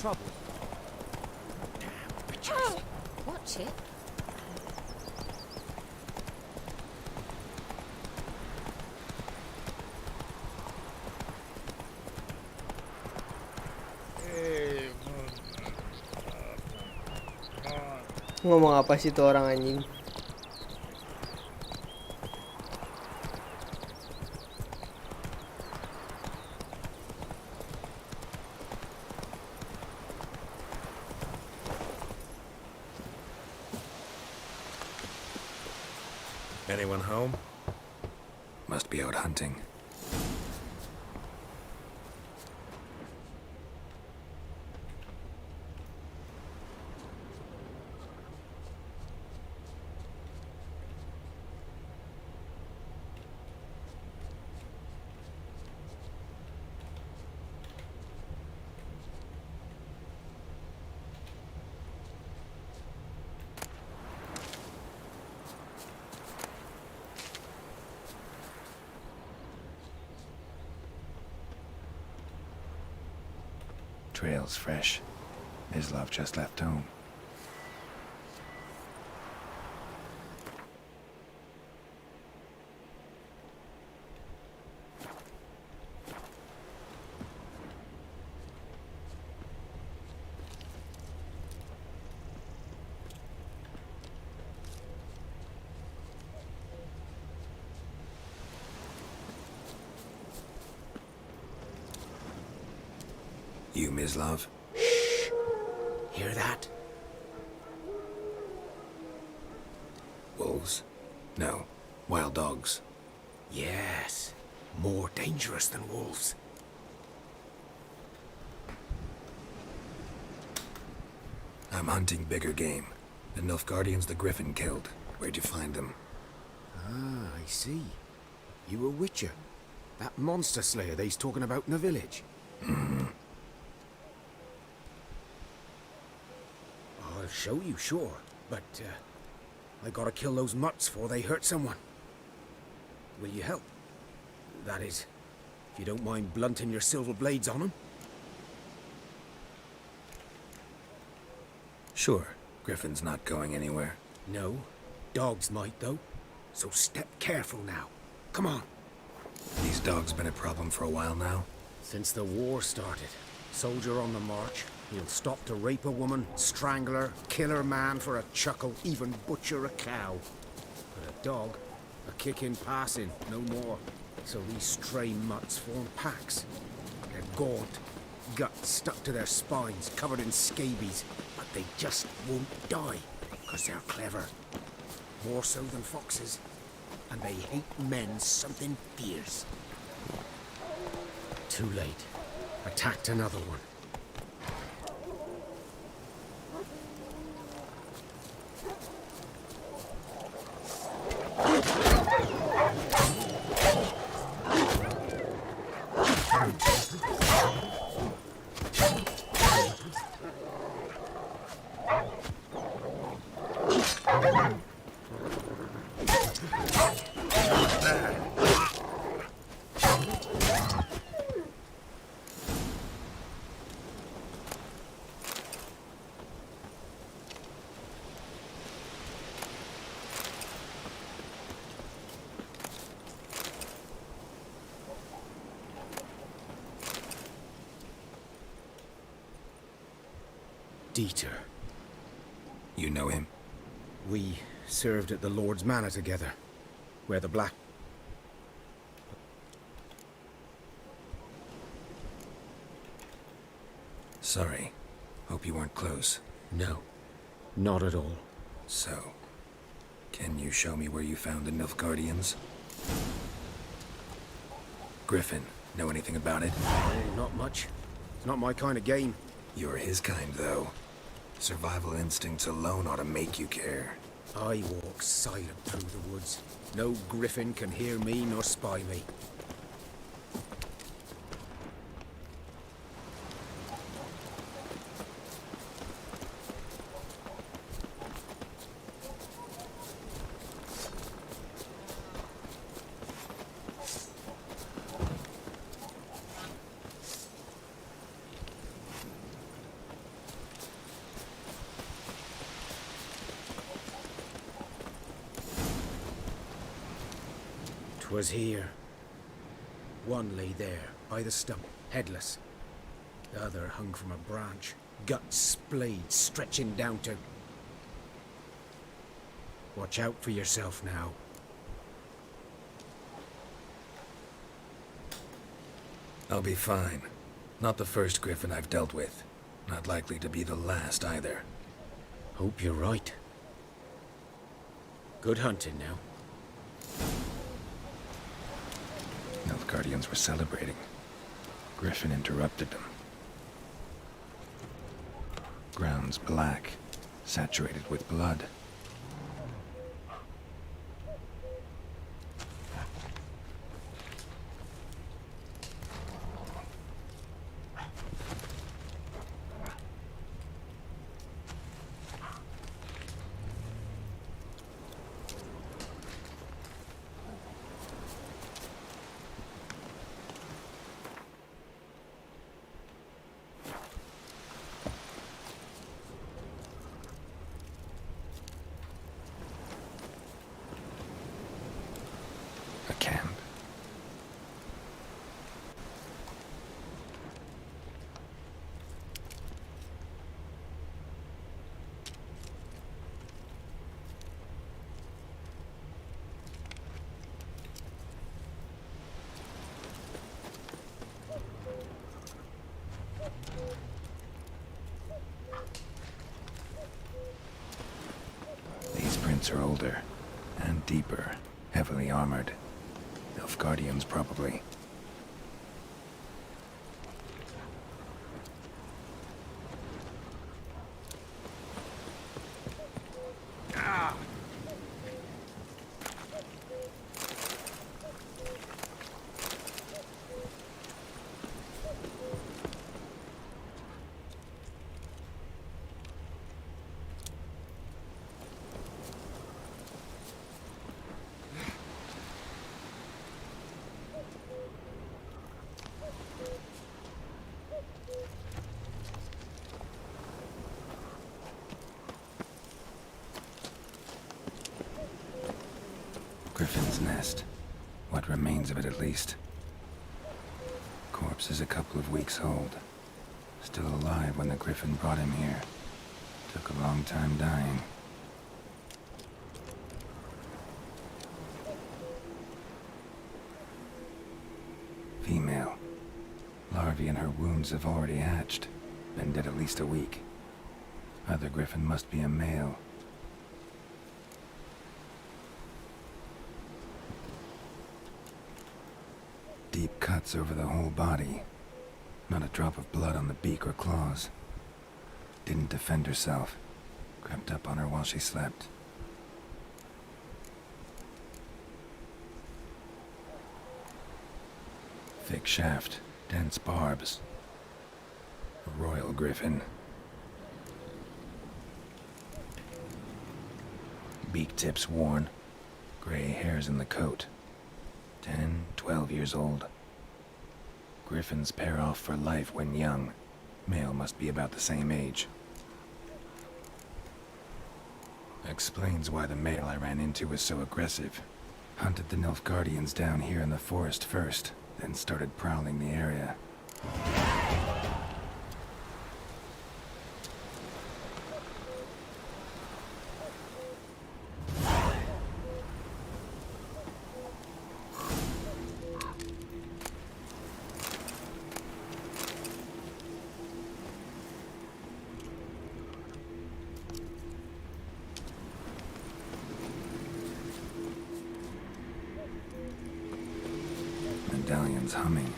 trouble. Watch it. Ngomong apa sih tuh orang anjing? Anyone home? Must be out hunting. Trail's fresh. Mislav just left home. You, Mislav? Hear that? Wolves? No. Wild dogs. Yes. More dangerous than wolves. I'm hunting bigger game. The Nilfgaardians the Griffin killed. Where'd you find them? Ah, I see. You a witcher. That monster slayer they's talking about in the village. I'll show you, sure. But, I gotta kill those mutts before they hurt someone. Will you help? That is, if you don't mind blunting your silver blades on them. Sure. Griffin's not going anywhere. No. Dogs might, though. So step careful now. Come on. These dogs been a problem for a while now? Since the war started. Soldier on the march. He'll stop to rape a woman, strangle her, kill her man for a chuckle, even butcher a cow. But a dog, a kick in passing, no more. So these stray mutts form packs. They're gaunt, guts stuck to their spines, covered in scabies. But they just won't die, because they're clever. More so than foxes. And they hate men something fierce. Too late. Attacked another one. Dieter. You know him? We served at the Lord's Manor together, where the Black... Sorry. Hope you weren't close. No, not at all. So, can you show me where you found the Nilfgaardians? Griffin, know anything about it? Not much. It's not my kind of game. You're his kind, though. Survival instincts alone ought to make you care. I walk silent through the woods. No griffin can hear me nor spy me. 'Twas here. One lay there, by the stump, headless. The other hung from a branch, guts splayed, stretching down to... Watch out for yourself now. I'll be fine. Not the first griffin I've dealt with. Not likely to be the last either. Hope you're right. Good hunting now. Nilfgaardians were celebrating. Griffin interrupted them. Ground's black, saturated with blood. A camp. These prints are older and deeper, heavily armored. Nilfgaardians, probably. Griffin's nest. What remains of it, at least. Corpse is a couple of weeks old. Still alive when the griffin brought him here. Took a long time dying. Female. Larvae in her wounds have already hatched. Been dead at least a week. Other griffin must be a male. Deep cuts over the whole body. Not a drop of blood on the beak or claws. Didn't defend herself. Crept up on her while she slept. Thick shaft, dense barbs. A royal griffin. Beak tips worn. Gray hairs in the coat. 10, 12 years old. Griffins pair off for life when young. Male must be about the same age. Explains why the male I ran into was so aggressive. Hunted the Nilfgaardians down here in the forest first, then started prowling the area. Medallion's humming.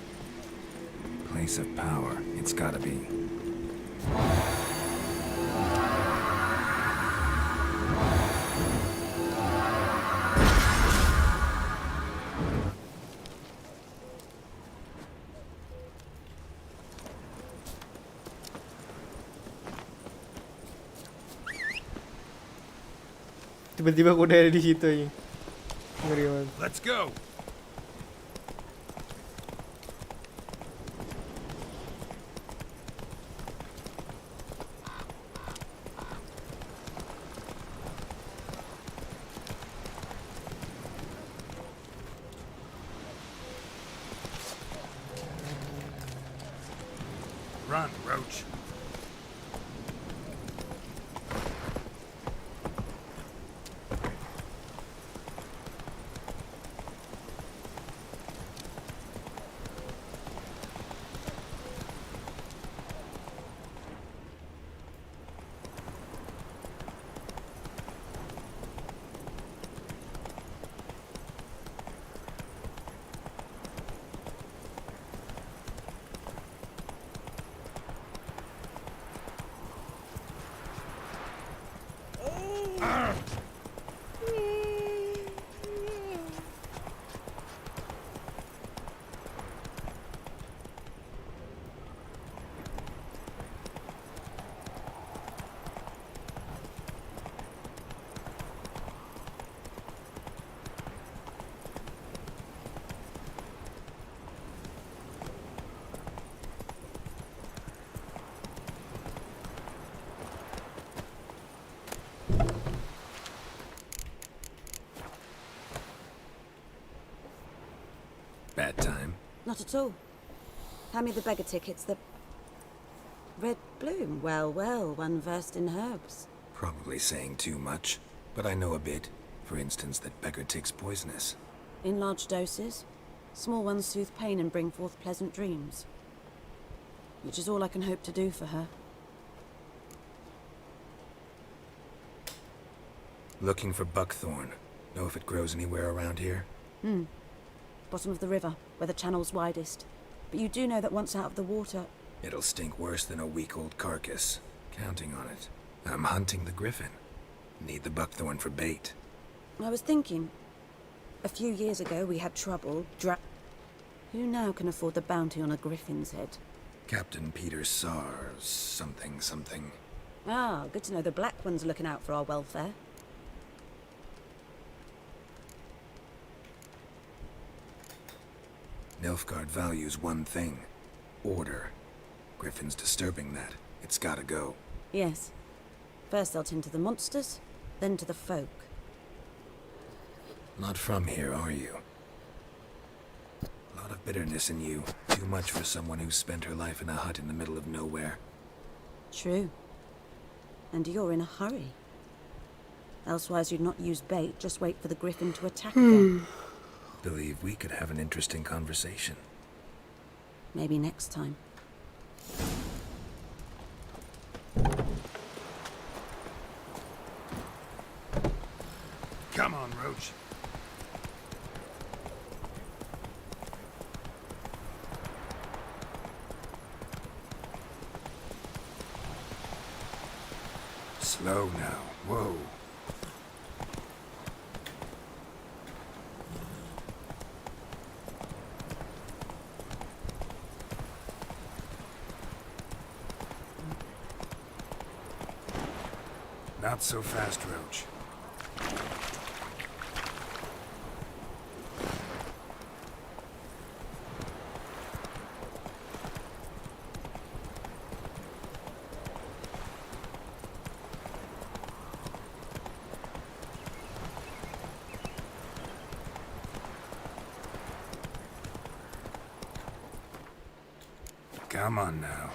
Place of power, it's gotta be. Tiba-tiba aku udah ada di situ aja. Ngeri banget. Let's go. Run, Roach. Bad time? Not at all. Hand me the beggar tickets, the... Red bloom. Well, well, one versed in herbs. Probably saying too much, but I know a bit. For instance, that beggar tick's poisonous. In large doses. Small ones soothe pain and bring forth pleasant dreams. Which is all I can hope to do for her. Looking for buckthorn. Know if it grows anywhere around here? Bottom of the river, where the channel's widest. But you do know that once out of the water... It'll stink worse than a week-old carcass. Counting on it. I'm hunting the griffin. Need the buckthorn for bait. I was thinking... A few years ago we had trouble, Who now can afford the bounty on a griffin's head? Captain Peter Sar... something. Ah, good to know the Black One's looking out for our welfare. Nilfgaard values one thing. Order. Griffin's disturbing that. It's gotta go. Yes. First they'll tend to the monsters, then to the folk. Not from here, are you? A lot of bitterness in you. Too much for someone who spent her life in a hut in the middle of nowhere. True. And you're in a hurry. Elsewise you'd not use bait, just wait for the griffin to attack again. Believe we could have an interesting conversation. Maybe next time. Come on, Roach. Slow now. Whoa. Not so fast, Roach. Come on now.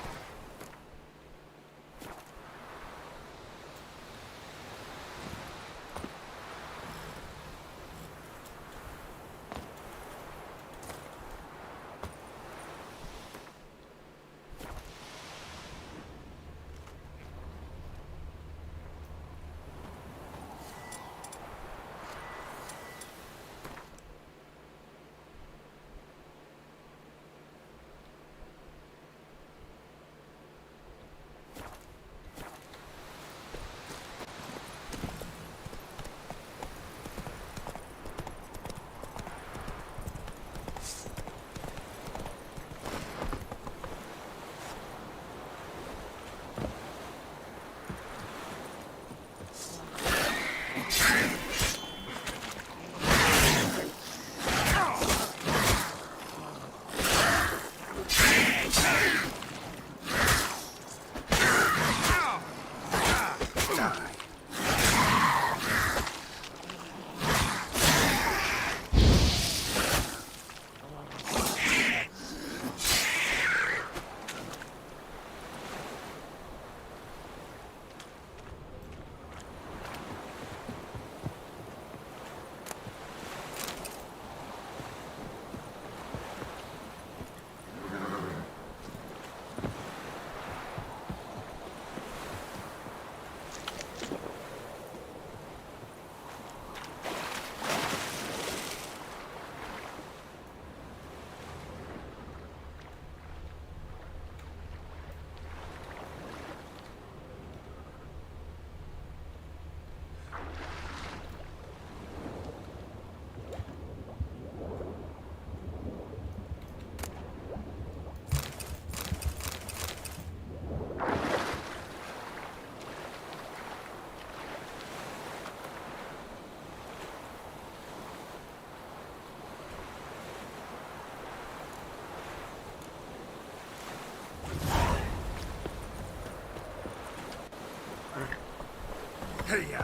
Hey-ya!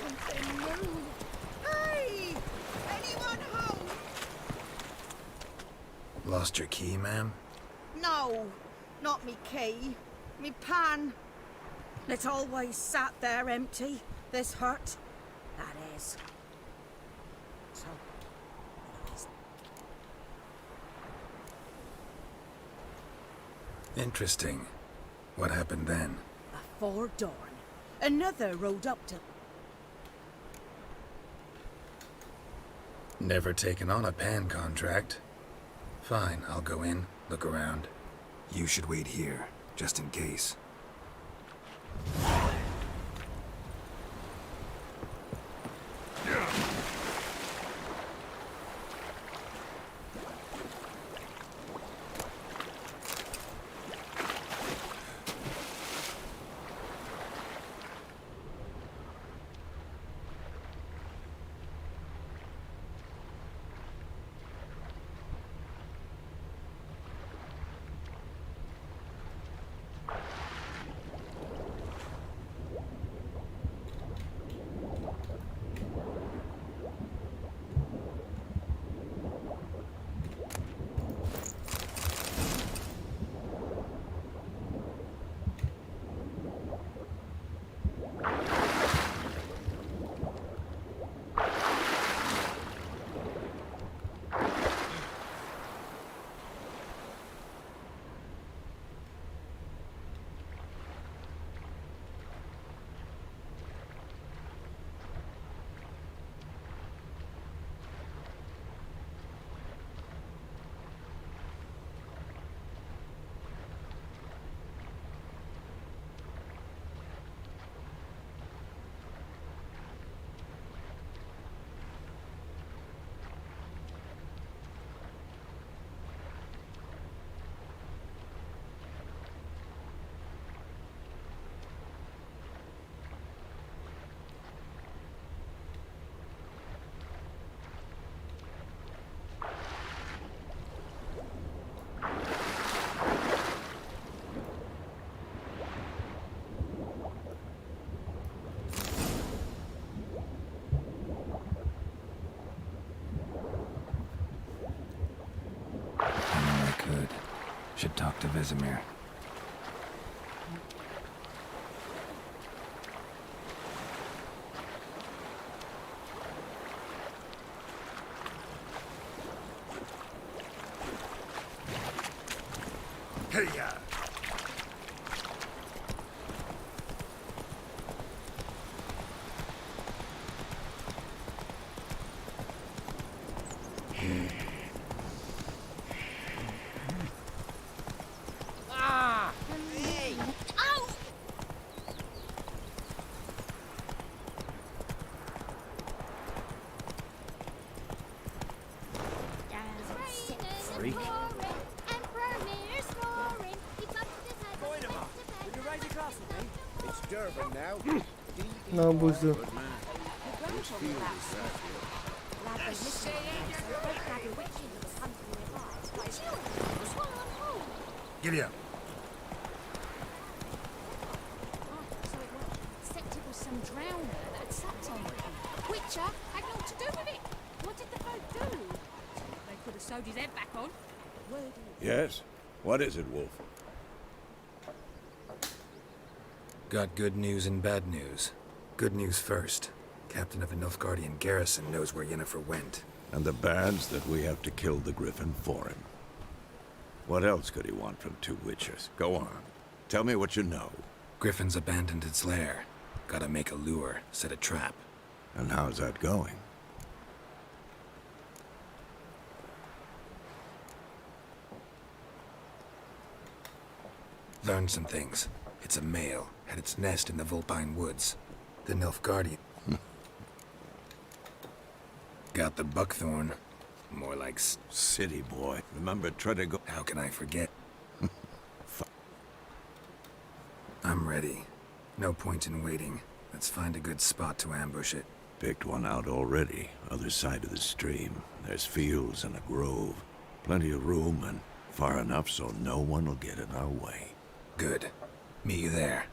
Something move. Hey! Anyone home? Lost your key, ma'am? No, not me key. Me pan. It always sat there empty. This hurt. That is. So. Interesting. What happened then? Before dawn, another rode up to. Never taken on a pan contract. Fine, I'll go in, look around. You should wait here, just in case. Should talk to Vesemir. Hey-ya! Freak. It's Durban now. No, bullshit. Giddy up. Except it was some drowner that had slept on it. Witcher had naught to do with it. What did the folk do? They could have sewed his head back on. Word is. Yes? What is it, Wolf? Got good news and bad news. Good news first. Captain of a Nilfgaardian garrison knows where Yennefer went. And the bad's that we have to kill the Griffin for him. What else could he want from two witchers? Go on. Tell me what you know. Griffin's abandoned its lair. Gotta make a lure, set a trap. And how's that going? Learned some things. It's a male. Had its nest in the Vulpine Woods. The Nilfgaardian. Got the buckthorn. More like city boy. Remember, try to go. How can I forget? I'm ready. No point in waiting. Let's find a good spot to ambush it. Picked one out already. Other side of the stream. There's fields and a grove. Plenty of room and far enough so no one will get in our way. Good. Meet you there.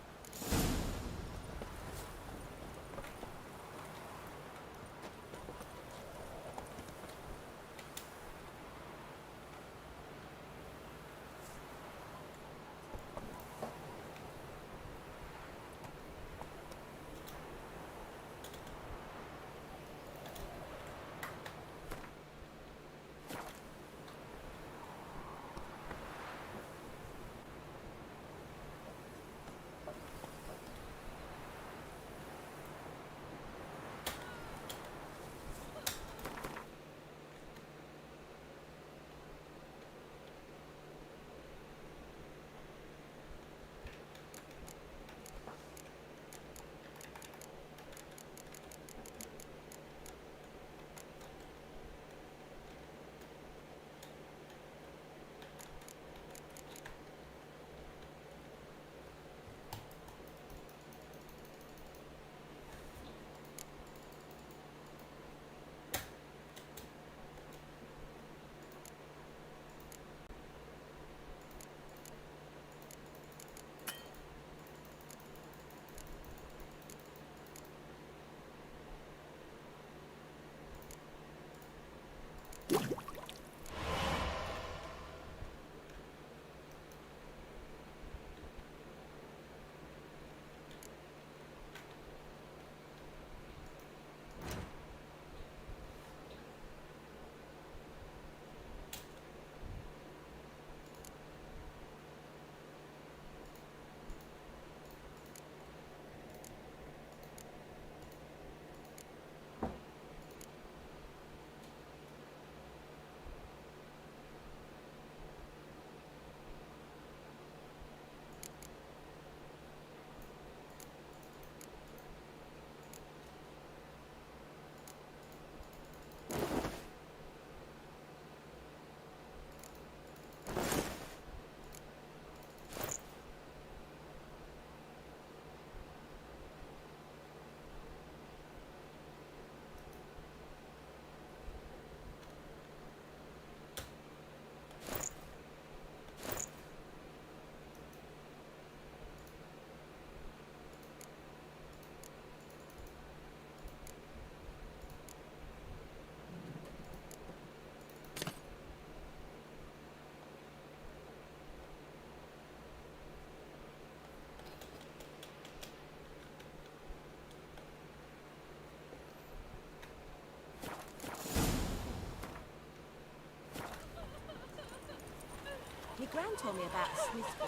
Your gran told me about a Smith boy.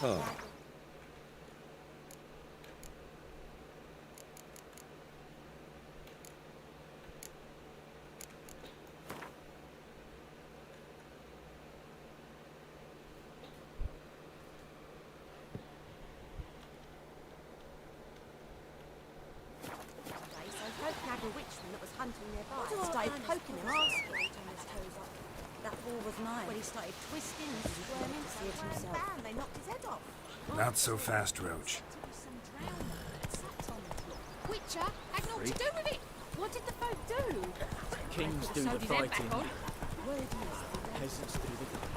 Oh. A witchman that was hunting nearby. Started poking him, asking on his toes up. That ball was nice. When he started twisting and squirming to see it himself. Bam, they knocked his head off. Not so fast, Roach. Witcher had naught to do with it. What did the folk do? Kings do So the did them fighting. back on. Peasants do the...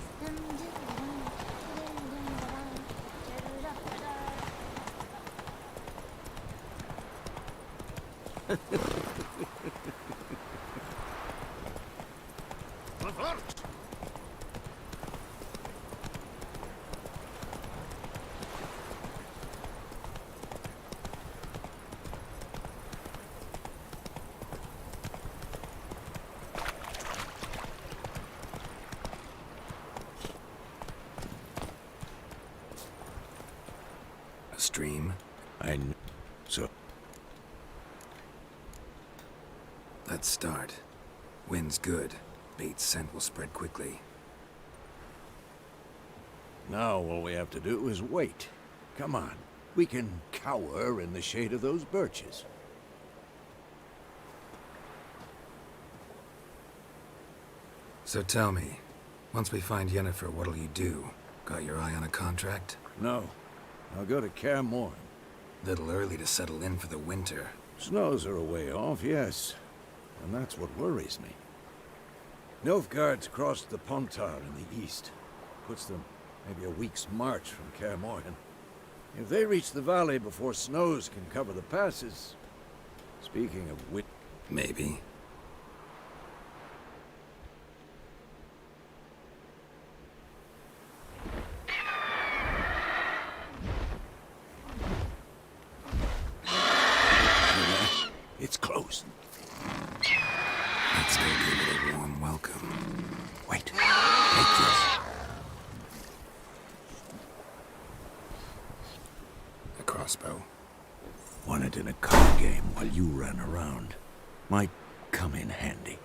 stream? So, Let's start. Wind's good. Bait's scent will spread quickly. Now all we have to do is wait. Come on. We can cower in the shade of those birches. So tell me, once we find Yennefer, what'll you do? Got your eye on a contract? No. I'll go to Kaer Morhen. Little early to settle in for the winter. Snows are a way off, yes. And that's what worries me. Nilfgaard's crossed the Pontar in the east. Puts them maybe a week's march from Kaer Morhen. If they reach the valley before snows can cover the passes... Speaking of which... Maybe. It's close. Let's go give it a warm welcome. Wait. Take this. A crossbow. won it in a card game while you ran around. Might come in handy.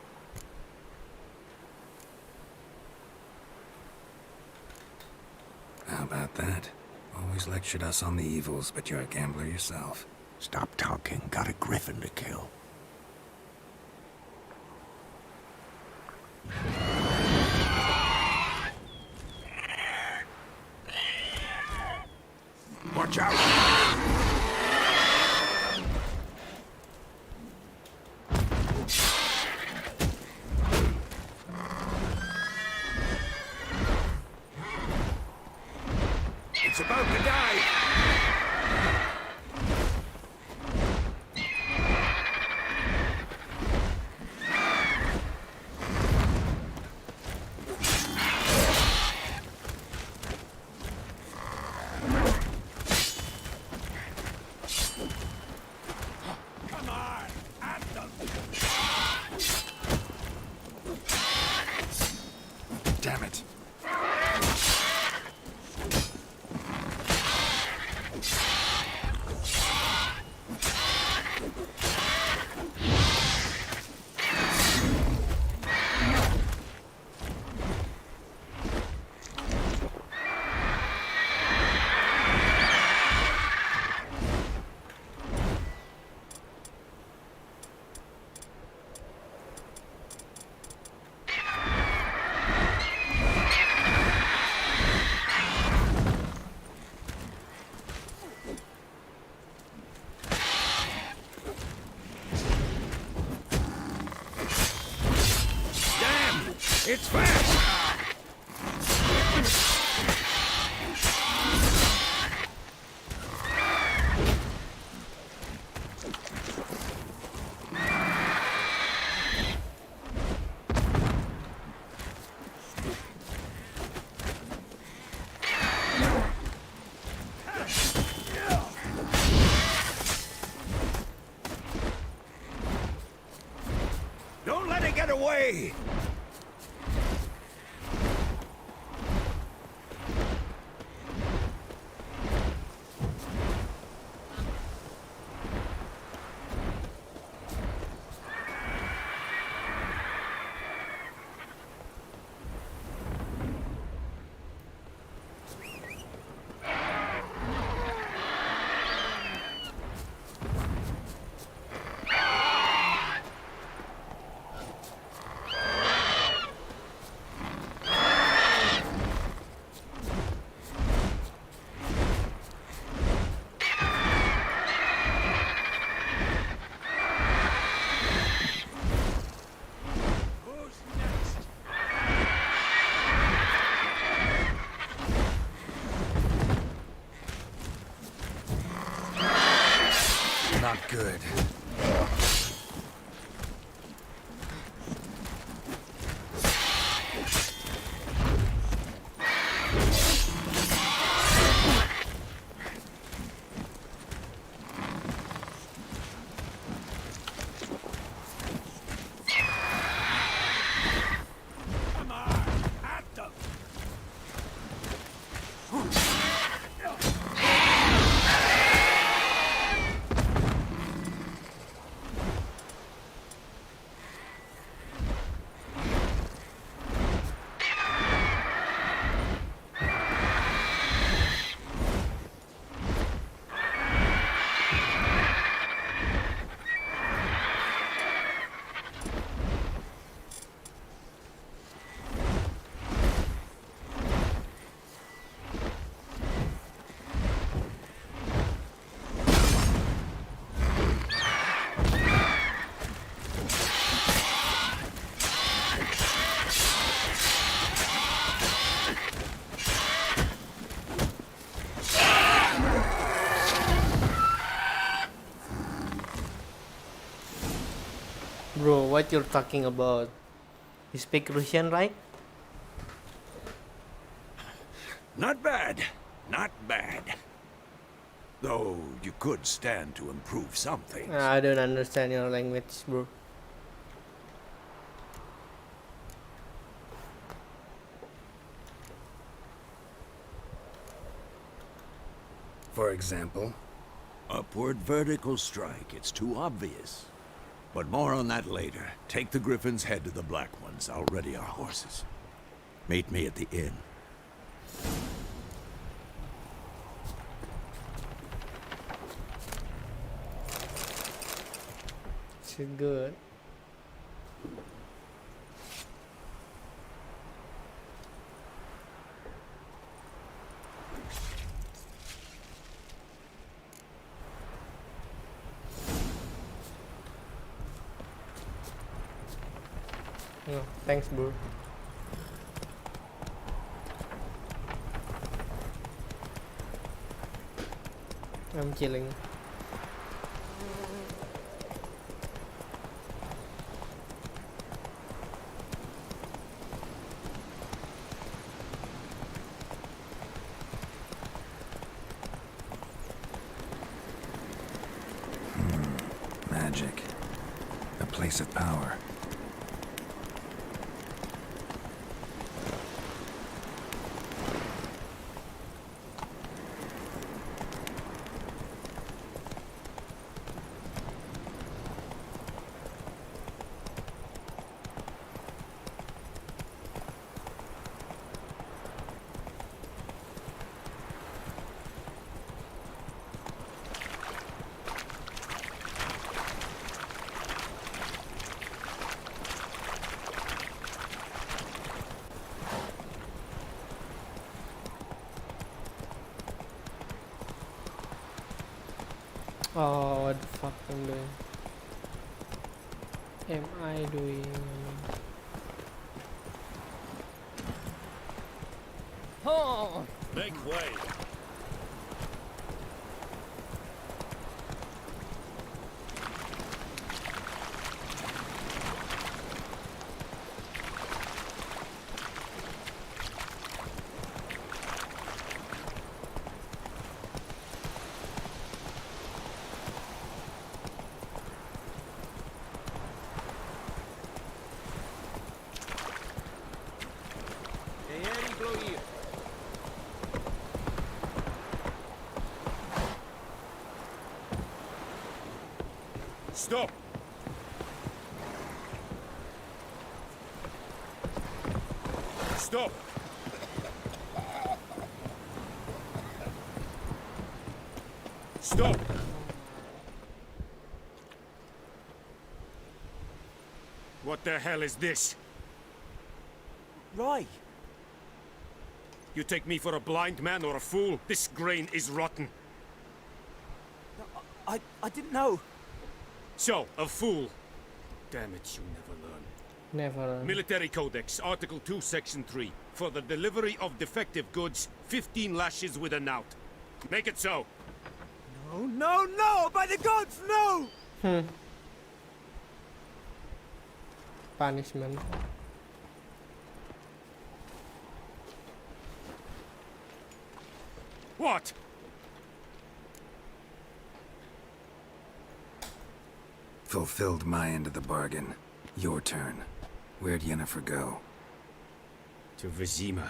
How about that? Always lectured us on the evils, but you're a gambler yourself. Stop talking. Got a griffin to kill. Watch out! It's about to die! Come on! At them! Damn it. It's fast! Don't let it get away! Not good. Come on! At them! what you're talking about. You speak Russian, right? Not bad. Not bad. Though you could stand to improve some things. I don't understand your language, bro. For example? Upward vertical strike. It's too obvious. But more on that later. Take the Griffin's head to the Black Ones. I'll ready our horses. Meet me at the inn. It's good. No, thanks, bro. I'm chilling. Magic. A place of power. Oh, what the fuck I'm doing? Am I doing? Oh! Make way. Stop! Stop! Stop! What the hell is this? Rye! You take me for a blind man or a fool? This grain is rotten. I didn't know. So, a fool. Damn it, you never learn. Never. Military Codex, Article 2, Section 3. For the delivery of defective goods, 15 lashes with a knout. Make it so. No, no, no! By the gods, no! Punishment. What? Fulfilled my end of the bargain. Your turn. Where'd Yennefer go? To Vizima.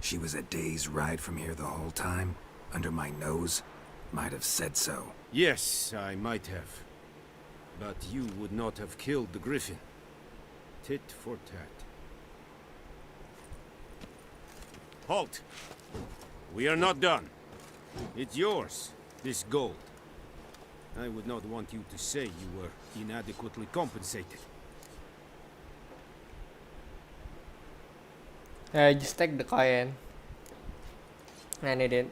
She was a day's ride from here the whole time? Under my nose? Might have said so. Yes, I might have. But you would not have killed the griffin. Tit for tat. Halt! We are not done. It's yours, this gold. I would not want you to say you were inadequately compensated. Just take the coin. I need it.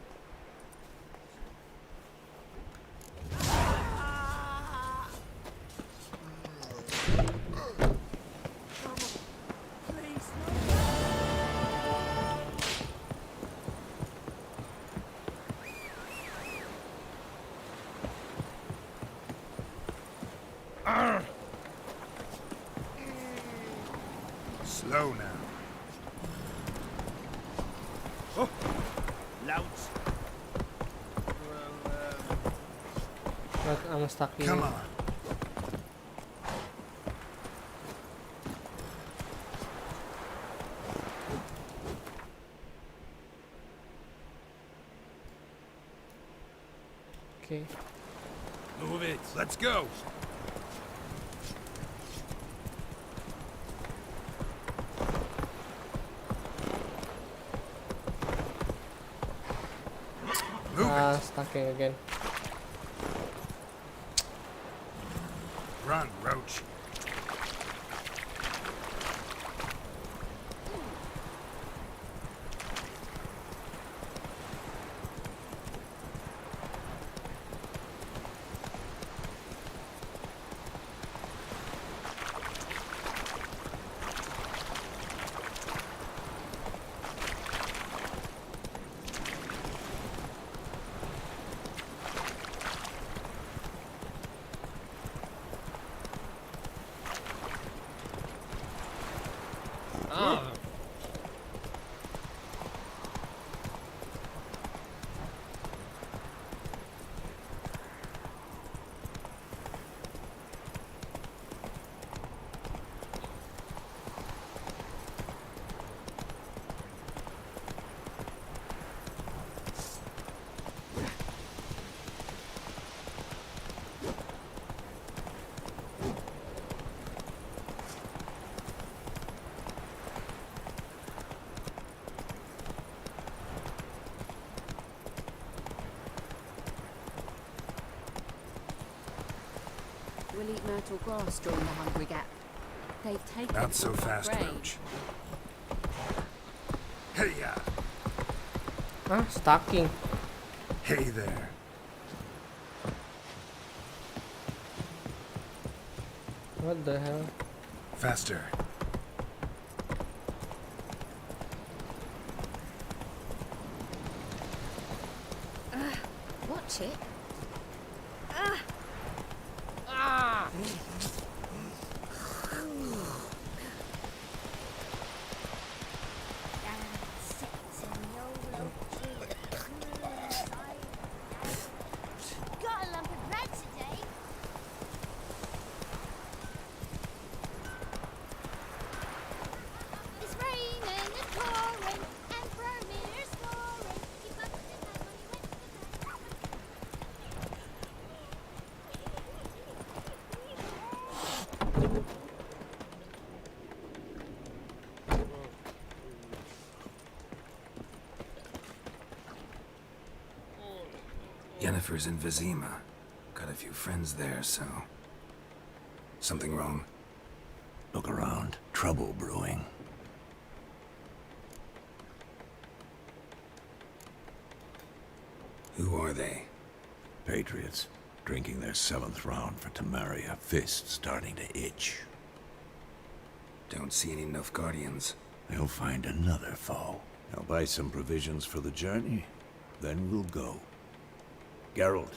I'm stuck here. Come on. Okay. Move it. Let's go. Stuck again. Run, Roach. We'll eat myrtle grass during the hungry gap. They've taken Not so all our fast, grain. Roach. Hey, Stocking. Hey there. What the hell? Faster. Watch it. Got a lump of bread today. It's raining, it's pouring, and Vermeer's snoring. Keep up with the time when he went to the Yennefer's in Vizima. Got a few friends there, so... Something wrong? Look around. Trouble brewing. Who are they? Patriots. Drinking their 7th round for Tamaria. Fists starting to itch. Don't see any Nilfgaardians. They'll find another foe. I'll buy some provisions for the journey. Then we'll go. Geralt,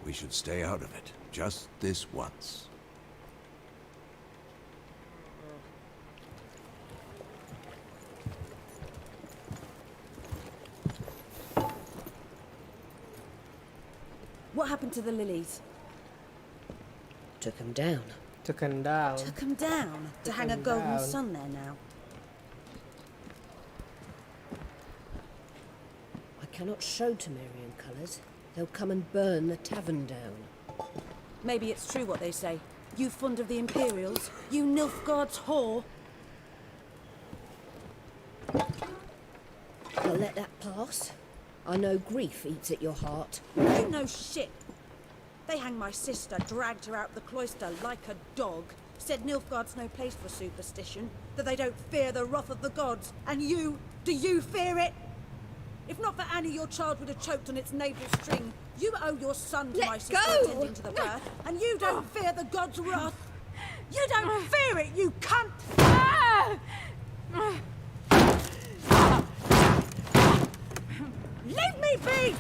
we should stay out of it. Just this once. What happened to the lilies? Took him down. Took him down. Took him down to hang a him golden down. sun there now. I cannot show Temerian colours. They'll come and burn the tavern down. Maybe it's true what they say. You fond of the Imperials? You Nilfgaard's whore? I'll let that pass. I know grief eats at your heart. You know shit. They hanged my sister, dragged her out of the cloister like a dog. Said Nilfgaard's no place for superstition, that they don't fear the wrath of the gods. And you, do you fear it? If not for Annie, your child would have choked on its navel string. You owe your son to Let my sister go! attending to the birth, and you don't fear the gods' wrath. You don't fear it, you cunt! Leave me be!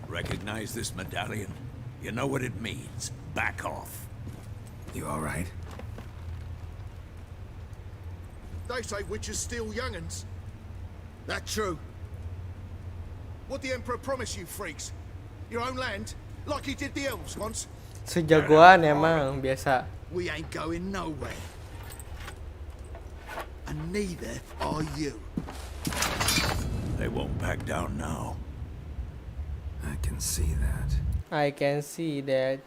Recognize this medallion? You know what it means. Back off. You alright? They say witches steal young'uns. That true? What the Emperor promised you, freaks? Your own land? Like he did the elves once? Sejagoan emang biasa. We ain't going nowhere. And neither are you. They won't back down now. I can see that. I can see that.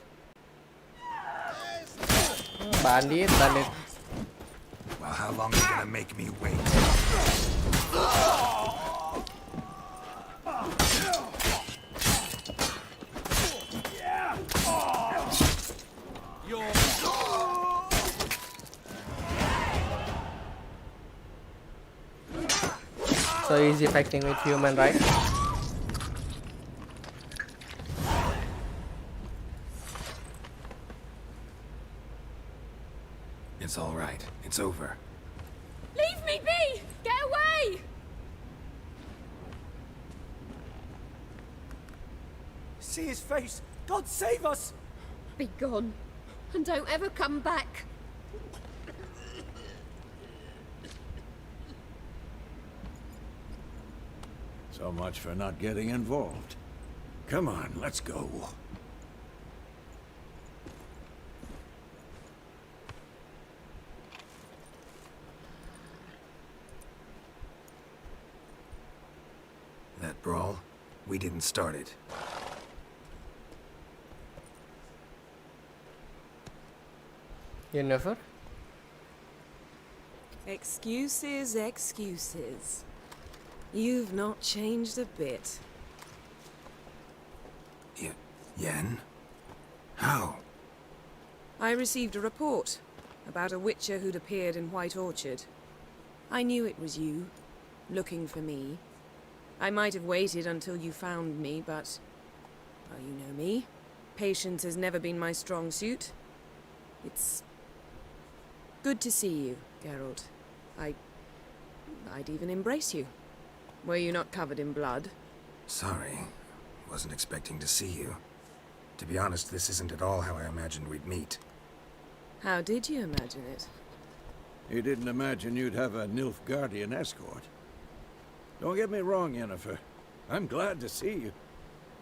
Bandit. Well, how long are you gonna make me wait? So easy fighting with human, right? It's all right. It's over. Leave me be! Get away! See his face! God save us! Be gone, and don't ever come back. So much for not getting involved. Come on, let's go. That brawl, we didn't start it. You never? Excuses, excuses. You've not changed a bit. Yen? How? I received a report about a witcher who'd appeared in White Orchard. I knew it was you, looking for me. I might have waited until you found me, but... well, you know me. Patience has never been my strong suit. It's... good to see you, Geralt. I'd even embrace you. Were you not covered in blood? Sorry. Wasn't expecting to see you. To be honest, this isn't at all how I imagined we'd meet. How did you imagine it? You didn't imagine you'd have a Nilfgaardian escort. Don't get me wrong, Yennefer. I'm glad to see you.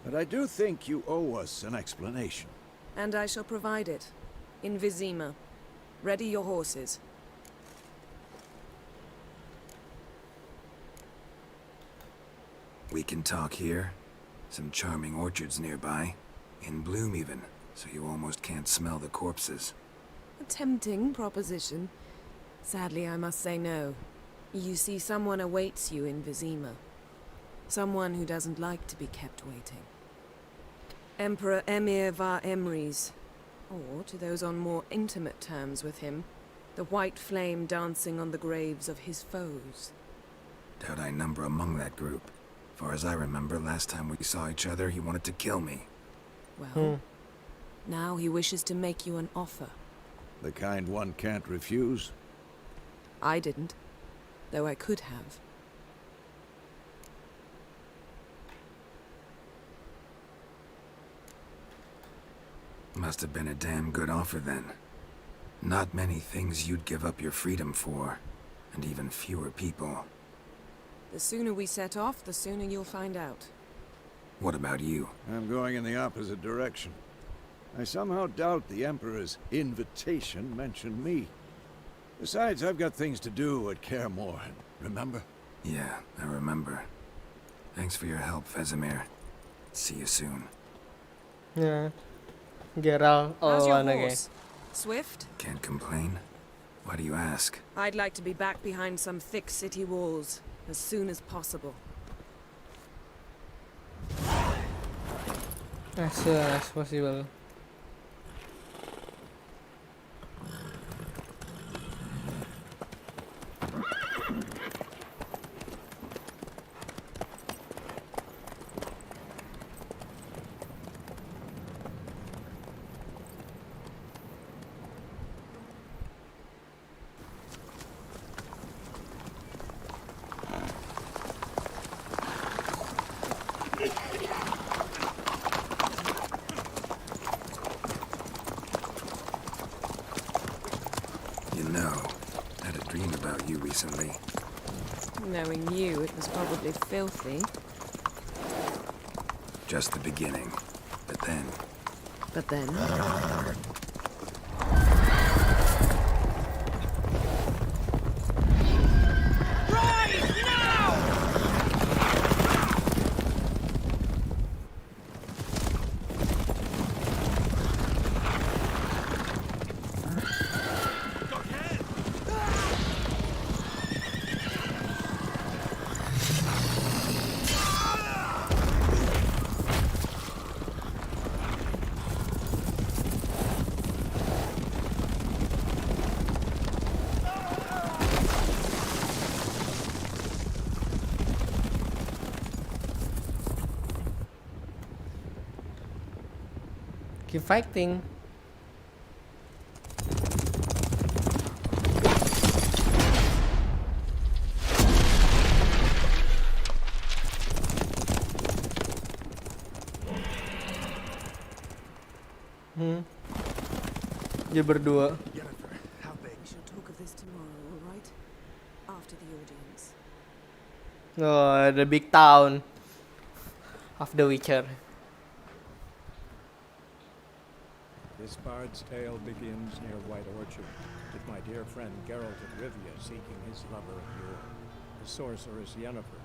But I do think you owe us an explanation. And I shall provide it. In Vizima. Ready your horses. We can talk here. Some charming orchards nearby. In bloom even, so you almost can't smell the corpses. A tempting proposition. Sadly, I must say no. You see, someone awaits you in Vizima. Someone who doesn't like to be kept waiting. Emperor Emir var Emrys. Or, to those on more intimate terms with him, the white flame dancing on the graves of his foes. Doubt I number among that group. Far as I remember, last time we saw each other, he wanted to kill me. Well, now he wishes to make you an offer. The kind one can't refuse? I didn't, though I could have. Must have been a damn good offer then. Not many things you'd give up your freedom for, and even fewer people. The sooner we set off, the sooner you'll find out. What about you? I'm going in the opposite direction. I somehow doubt the Emperor's invitation mentioned me. Besides, I've got things to do at Kaer Morhen, remember? Yeah, I remember. Thanks for your help, Vesemir. See you soon. Yeah. Geralt How's your alone again. horse? Swift? Can't complain. Why do you ask? I'd like to be back behind some thick city walls as soon as possible. As soon as possible. You know, I had a dream about you recently. Knowing you, it was probably filthy. just the beginning. But then... But then? Keep fighting. Dia berdua. Jennifer, how big? We shall talk of this tomorrow, all right? After the audience. Oh, the big town of The Witcher. This bard's tale begins near White Orchard, with my dear friend Geralt of Rivia seeking his lover of yore, the sorceress Yennefer.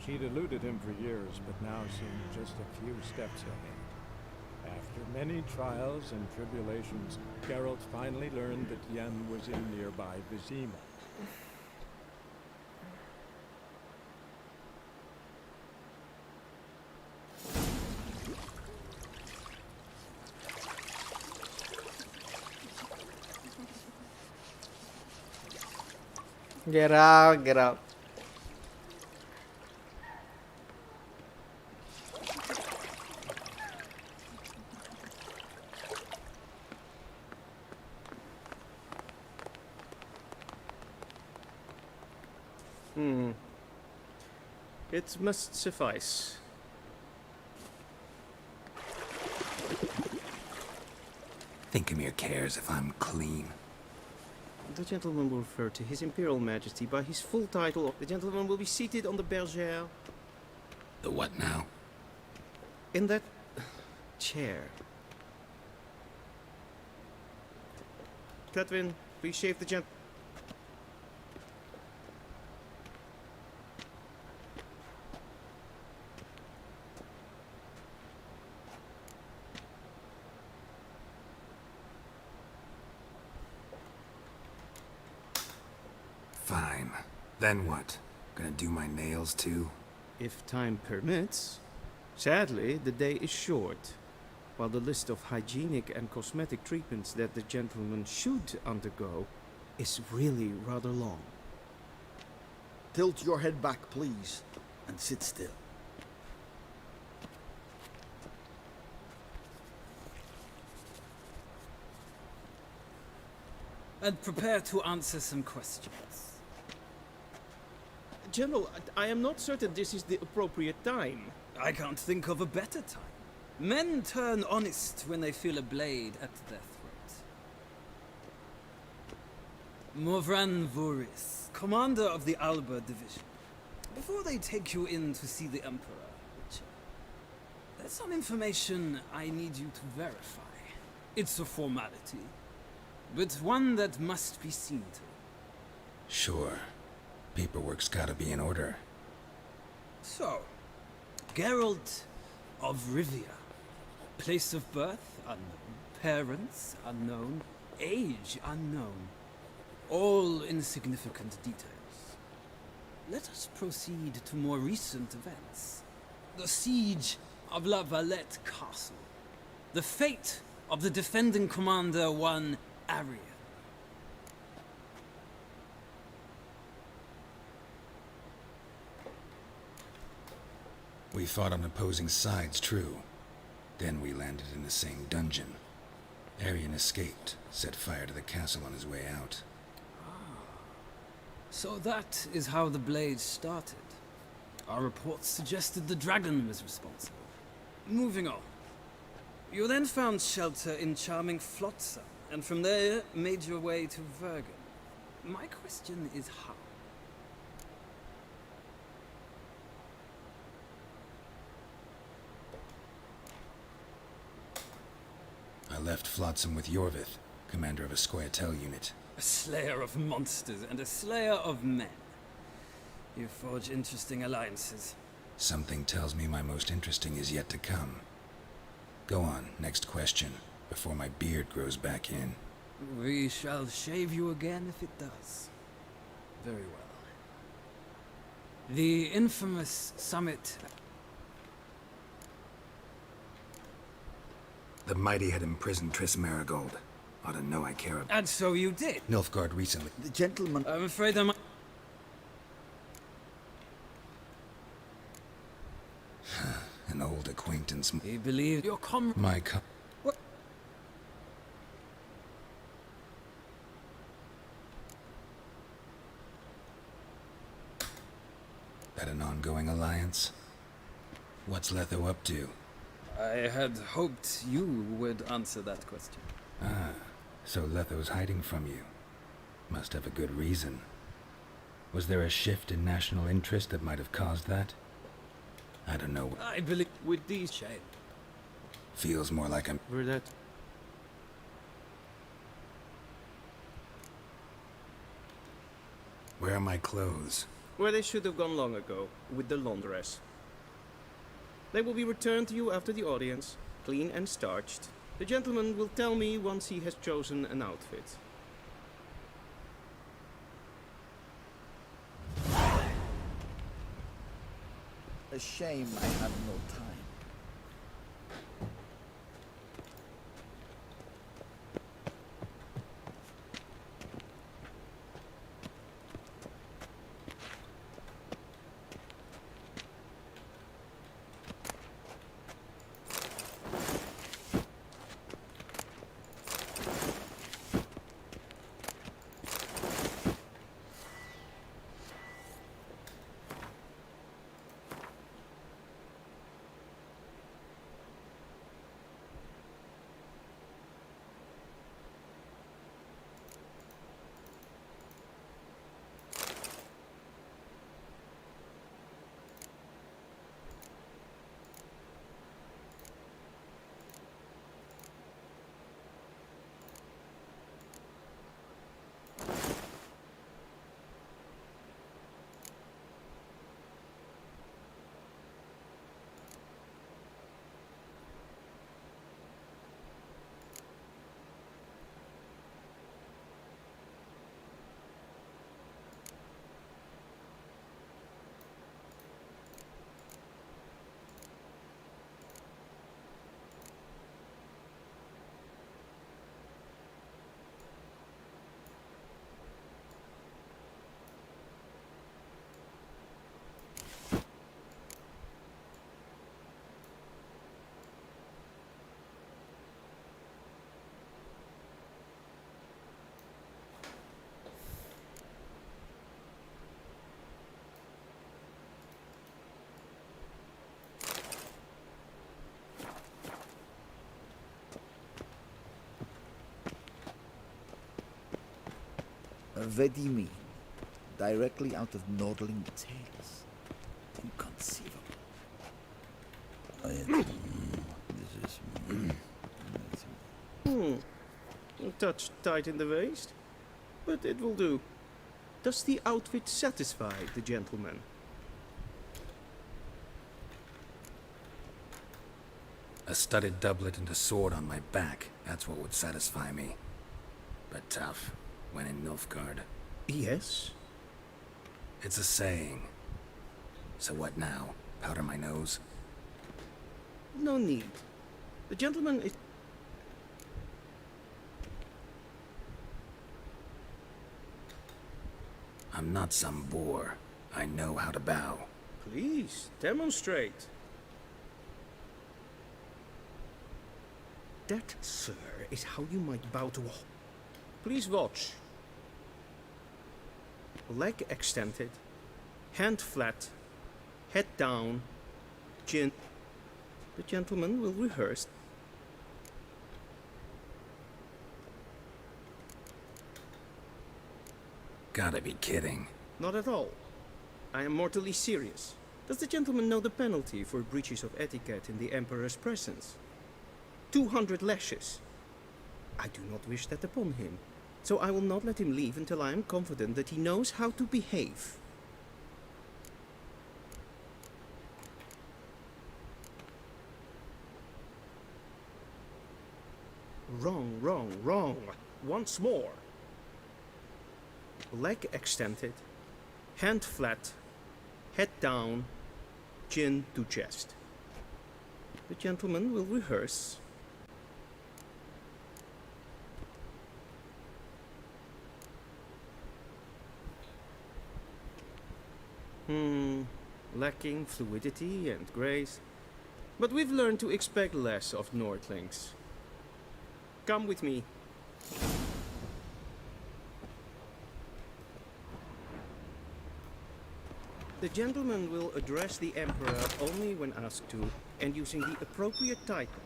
She'd eluded him for years, but now seemed just a few steps ahead. After many trials and tribulations, Geralt finally learned that Yen was in nearby Vizima. Get out, get out. It must suffice. Thinkamere cares if I'm clean. The gentleman will refer to His Imperial Majesty by his full title. The gentleman will be seated on the bergère. The what now? In that chair. Cletwin, please shave the gent. Fine. Then what? Gonna do my nails too? If time permits. Sadly, the day is short, while the list of hygienic and cosmetic treatments that the gentleman should undergo is really rather long. Tilt your head back, please, and sit still. And prepare to answer some questions. General, I am not certain this is the appropriate time. I can't think of a better time. Men turn honest when they feel a blade at their throat. Morvran Voris, commander of the Alba Division. Before they take you in to see the Emperor, there's some information I need you to verify. It's a formality, but one that must be seen to. Sure. Paperwork's gotta be in order. So, Geralt of Rivia. Place of birth unknown. Parents unknown. Age unknown. All insignificant details. Let us proceed to more recent events. The siege of La Valette Castle. The fate of the defending commander, one Arian. We fought on opposing sides, true. Then we landed in the same dungeon. Arian escaped, set fire to the castle on his way out. So that is how the blade started. Our reports suggested the dragon was responsible. Moving on. You then found shelter in charming Flotsam, and from there made your way to Vergen. My question is how? left Flotsam with Yorvith, commander of a Scoia'tael unit. A slayer of monsters and a slayer of men. You forge interesting alliances. Something tells me my most interesting is yet to come. Go on, next question, before my beard grows back in. We shall shave you again if it does. Very well. The infamous summit... The mighty had imprisoned Triss Marigold. Ought to know I care about... And so you did. Nilfgaard recently... The gentleman... I'm afraid I'm... An old acquaintance... He believed your My What? That an ongoing alliance? What's Letho up to? I had hoped you would answer that question. Ah, so Letho's hiding from you. Must have a good reason. Was there a shift in national interest that might have caused that? I don't know. I believe with these shade. Feels more like I'm... Where are my clothes? Where they should have gone long ago, with the laundress. They will be returned to you after the audience, clean and starched. The gentleman will tell me once he has chosen an outfit. A shame I have no time. Vedimi, directly out of Nordling tales. Inconceivable. This is... A touch tight in the waist, but it will do. Does the outfit satisfy the gentleman? A studded doublet and a sword on my back. That's what would satisfy me. But tough, when in Nilfgaard. Yes? It's a saying. So what now? Powder my nose? No need. The gentleman is... I'm not some boor. I know how to bow. Please, demonstrate. That, sir, is how you might bow to a... Please watch. Leg extended, hand flat, head down, chin. The gentleman will rehearse. Gotta be kidding. Not at all. I am mortally serious. Does the gentleman know the penalty for breaches of etiquette in the Emperor's presence? 200 lashes. I do not wish that upon him, so I will not let him leave until I am confident that he knows how to behave. Wrong, wrong, wrong. Once more. Leg extended, hand flat, head down, chin to chest. The gentleman will rehearse. Lacking fluidity and grace. But we've learned to expect less of Nordlings. Come with me. The gentleman will address the Emperor only when asked to, and using the appropriate title.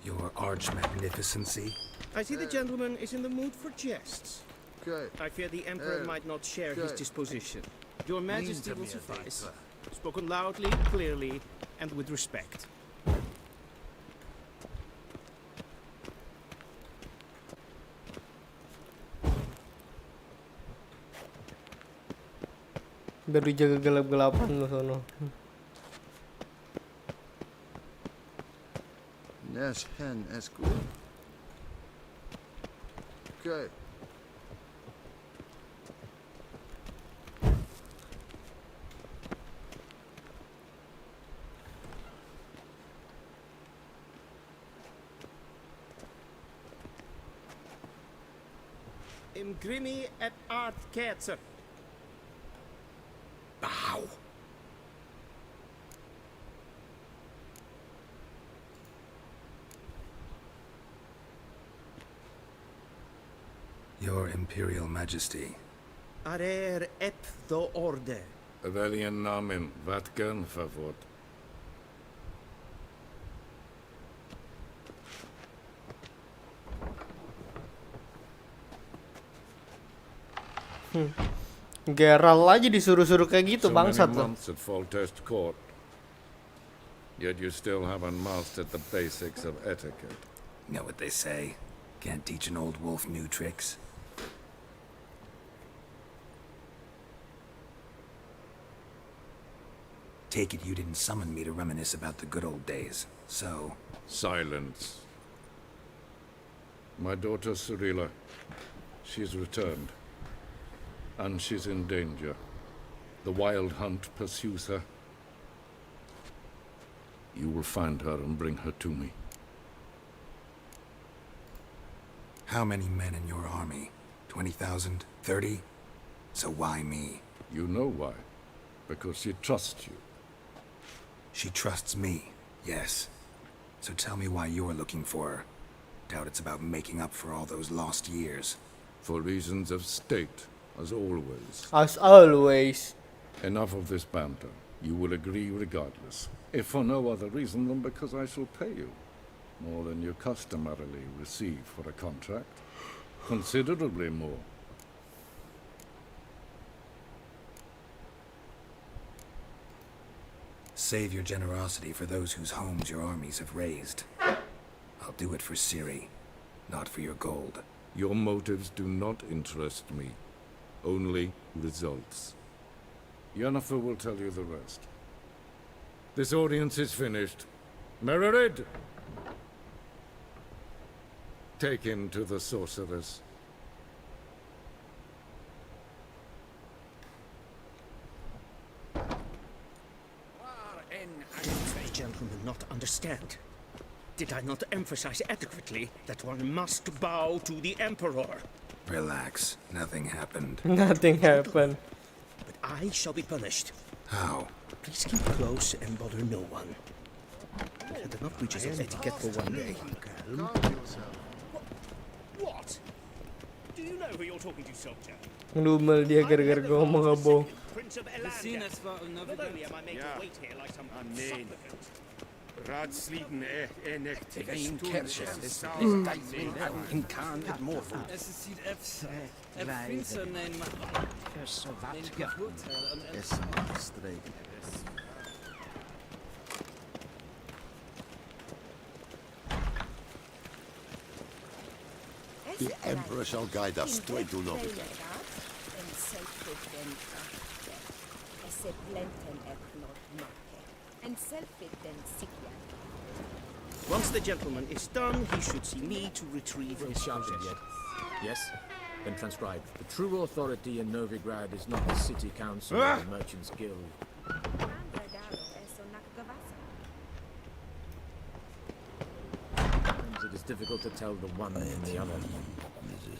Your Arch-Magnificency? I see the gentleman is in the mood for jests. Good. I fear the Emperor might not share his disposition. Your Majesty will suffice. Spoken loudly, clearly, and with respect. Biar dijaga gelap-gelapan lo sono. Yes, hen, that's good. Good. Im Grimmi et Art Kerzer. Bow. Your Imperial Majesty. Arer ep the orde. Welchen Namen? Wat gern favor? Geralt aja disuruh-suruh kayak gitu, bangsat So many lo. months at Foltest Court. Yet you still haven't mastered the basics of etiquette. You know what they say? Can't teach an old wolf new tricks. Take it you didn't summon me to reminisce about the good old days, so... Silence. My daughter Cyrilla, she's returned. And she's in danger. The Wild Hunt pursues her. You will find her and bring her to me. How many men in your army? 20,000? 30? So why me? You know why. Because she trusts you. She trusts me, yes. So tell me why you're looking for her. Doubt it's about making up for all those lost years. For reasons of state, as always. As always. Enough of this banter. You will agree regardless. If for no other reason than because I shall pay you. More than you customarily receive for a contract. Considerably more. Save your generosity for those whose homes your armies have razed. I'll do it for Ciri, not for your gold. Your motives do not interest me. Only results. Yennefer will tell you the rest. This audience is finished. Mererid! Take him to the sorceress. The gentleman not understand. Did I not emphasize adequately that one must bow to the Emperor? Relax. Nothing happened. Nothing happened. But I shall be punished. How? Please keep close and bother no one. Had enough breaches of etiquette for one day. What? Do you know who you're talking to, soldier? Ngedumel dia gara-gara gue ngomong ngebohong. Prince of Elandia. Not only am I made to wait here like some supplicant. Raadsliden echt Geen kersen. In kan het morgen. Es sieht finster nein, maar... Emperor shall guide us straight to Novigrad. Once the gentleman is done, he should see me to retrieve his possessions. Yes? Then transcribe. The true authority in Novigrad is not the city council or the merchants guild. It is difficult to tell the one from the other.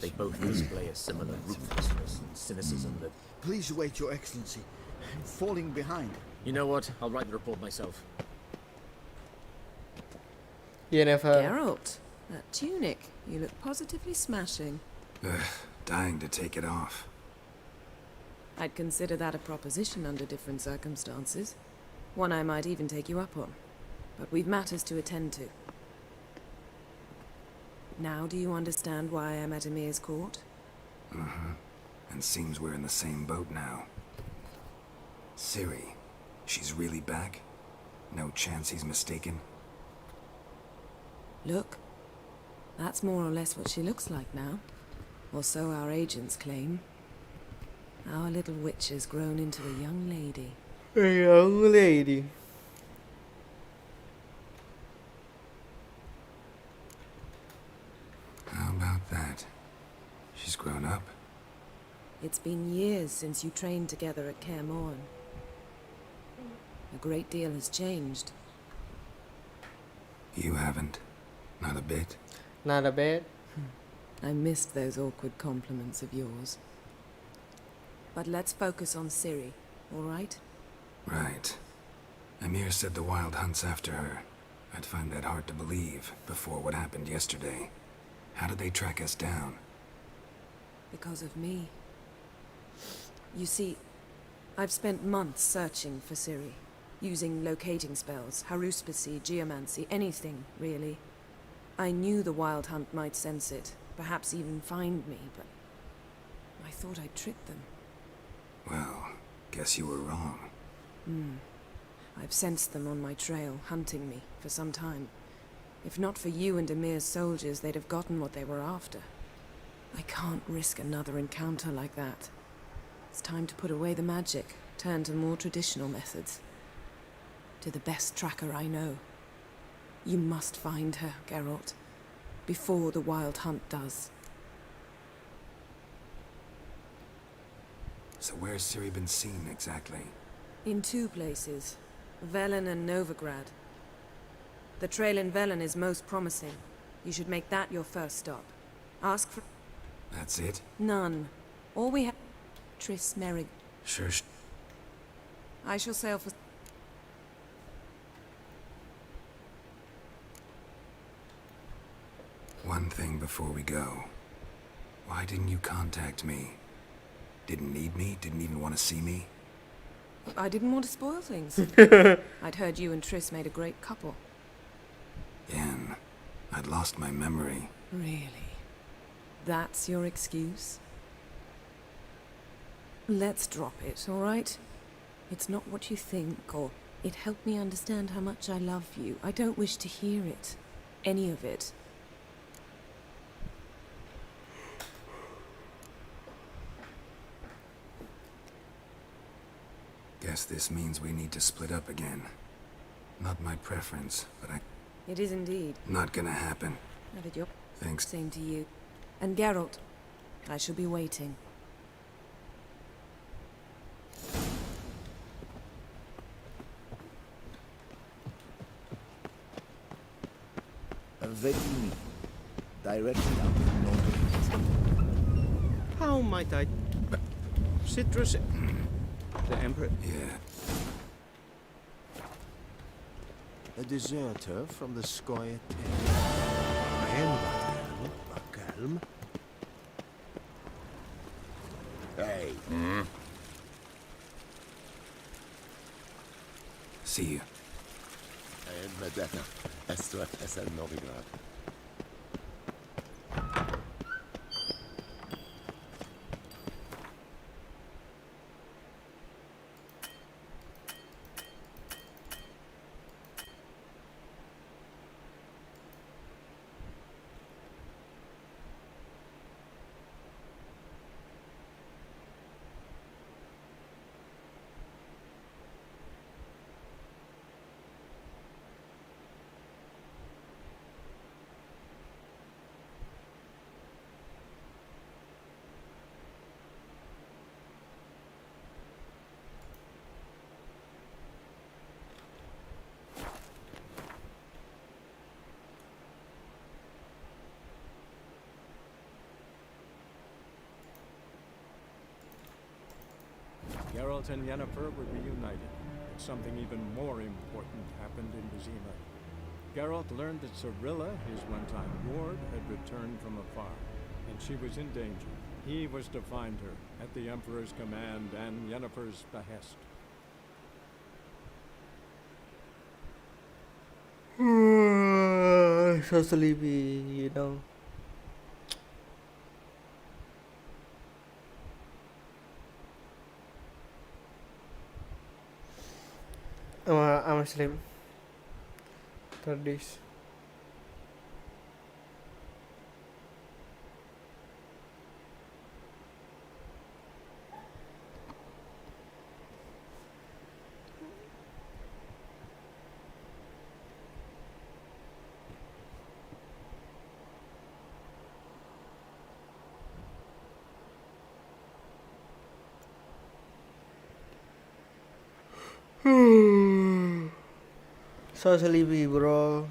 They both display a similar ruthlessness and cynicism that... Please wait, Your Excellency. I'm falling behind. You know what? I'll write the report myself. Geralt, that tunic. You look positively smashing. Dying to take it off. I'd consider that a proposition under different circumstances. One I might even take you up on. But we've matters to attend to. Now do you understand why I'm at Emir's court? And seems we're in the same boat now. Ciri, she's really back? No chance he's mistaken? Look, that's more or less what she looks like now. Or so our agents claim. Our little witch has grown into a young lady. A young lady. How about that? She's grown up. It's been years since you trained together at Kaer Morhen. A great deal has changed. You haven't. Not a bit. Not a bit. I missed those awkward compliments of yours. But let's focus on Ciri, all right? Right. Emir said the Wild hunt's after her. I'd find that hard to believe before what happened yesterday. How did they track us down? Because of me. You see, I've spent months searching for Ciri, using locating spells, haruspicy, geomancy, anything, really. I knew the Wild Hunt might sense it, perhaps even find me, but I thought I'd tricked them. Well, guess you were wrong. I've sensed them on my trail, hunting me, for some time. If not for you and Emir's soldiers, they'd have gotten what they were after. I can't risk another encounter like that. It's time to put away the magic, turn to more traditional methods. To the best tracker I know. You must find her, Geralt, before the Wild Hunt does. So where's Ciri been seen exactly? In two places, Velen and Novigrad. The trail in Velen is most promising. You should make that your first stop. Ask for... That's it? None. All we have... Triss Merrig. Sure. I shall sail for... One thing before we go. Why didn't you contact me? Didn't need me? Didn't even want to see me? I didn't want to spoil things. I'd heard you and Triss made a great couple. Yen, I'd lost my memory. Really? That's your excuse? Let's drop it, all right? It's not what you think, or it helped me understand how much I love you. I don't wish to hear it. Any of it. Guess this means we need to split up again. Not my preference, but It is indeed. Not gonna happen. Have it your... Thanks. Same to you. And Geralt, I shall be waiting. Vedimi, directly out of Northern. How might I... Citrus... The Emperor... Yeah. A deserter from the Scoia Bakelm. Hey. See you. Medetta, Estuat SL Novigrad. Geralt and Yennefer were reunited, but something even more important happened in Vizima. Geralt learned that Cirilla, his one-time ward, had returned from afar, and she was in danger. He was to find her, at the Emperor's command and Yennefer's behest. So sleepy, you know. I'm asleep. Tardis. So sleepy, bro.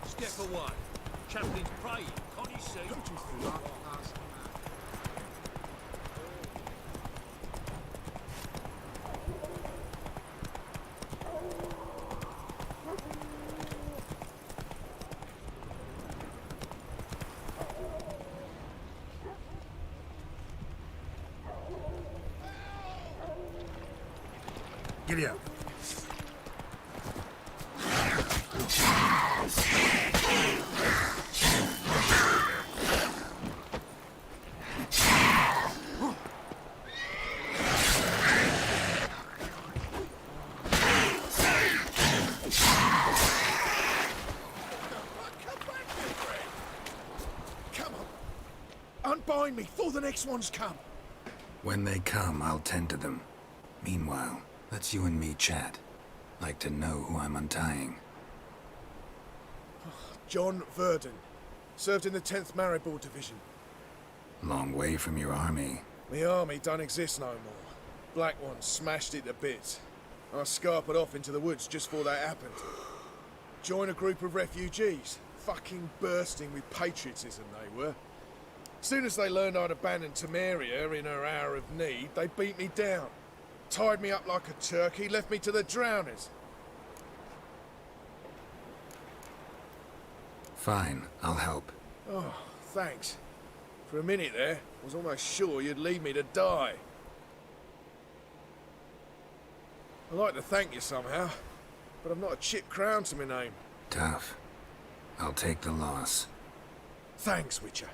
Step away. Chaplain's praying. Can't you see? Giddy up. Unbind me before the next ones come. When they come, I'll tend to them. Meanwhile, let's you and me chat. Like to know who I'm untying. John Verdon. Served in the 10th Maribor Division. Long way from your army. The army don't exist no more. Black Ones smashed it to bits. I scarpered off into the woods just before that happened. Joined a group of refugees. Fucking bursting with patriotism they were. Soon as they learned I'd abandoned Temeria in her hour of need, they beat me down. Tied me up like a turkey, left me to the drowners. Fine, I'll help. Oh, thanks. For a minute there, I was almost sure you'd leave me to die. I'd like to thank you somehow, but I've not a chip crown to my name. Tough. I'll take the loss. Thanks, Witcher.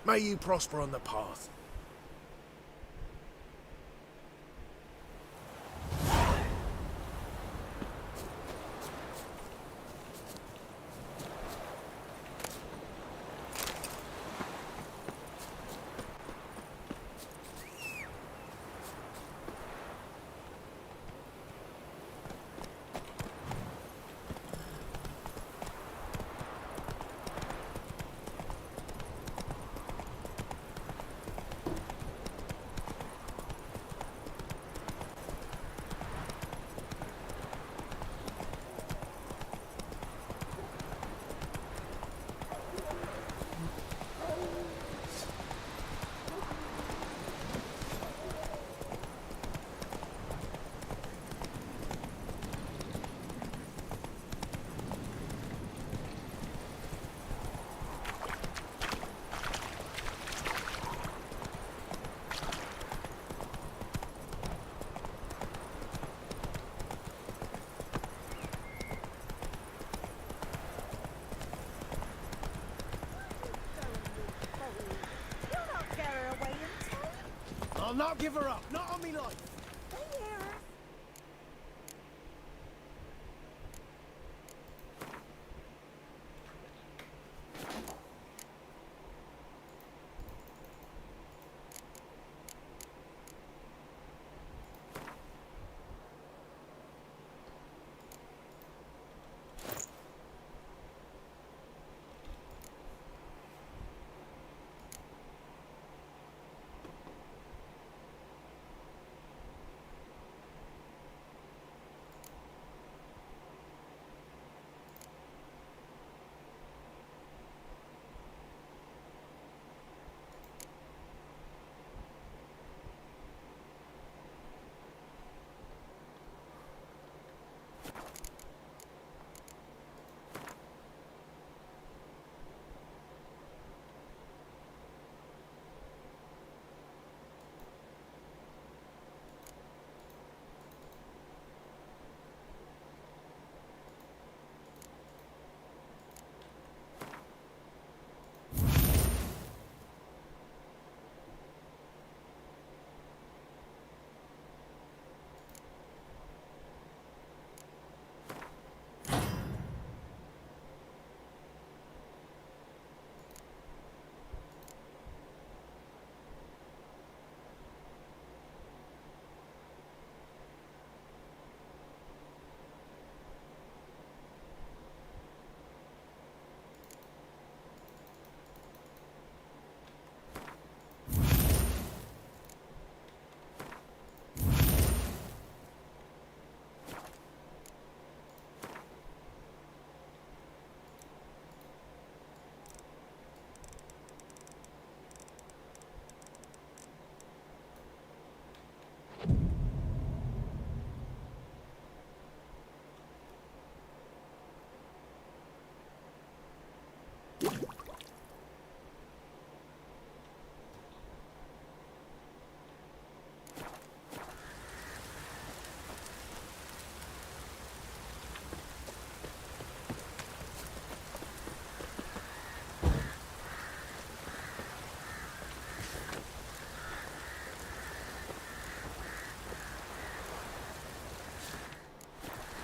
May you prosper on the path. I'll not give her up, not on me life.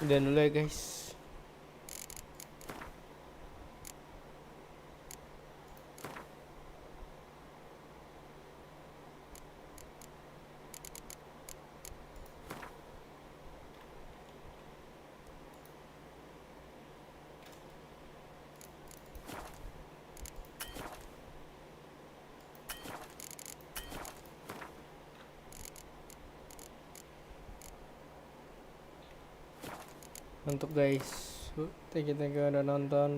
Udah dulu ya guys. Untuk guys, thank you udah nonton.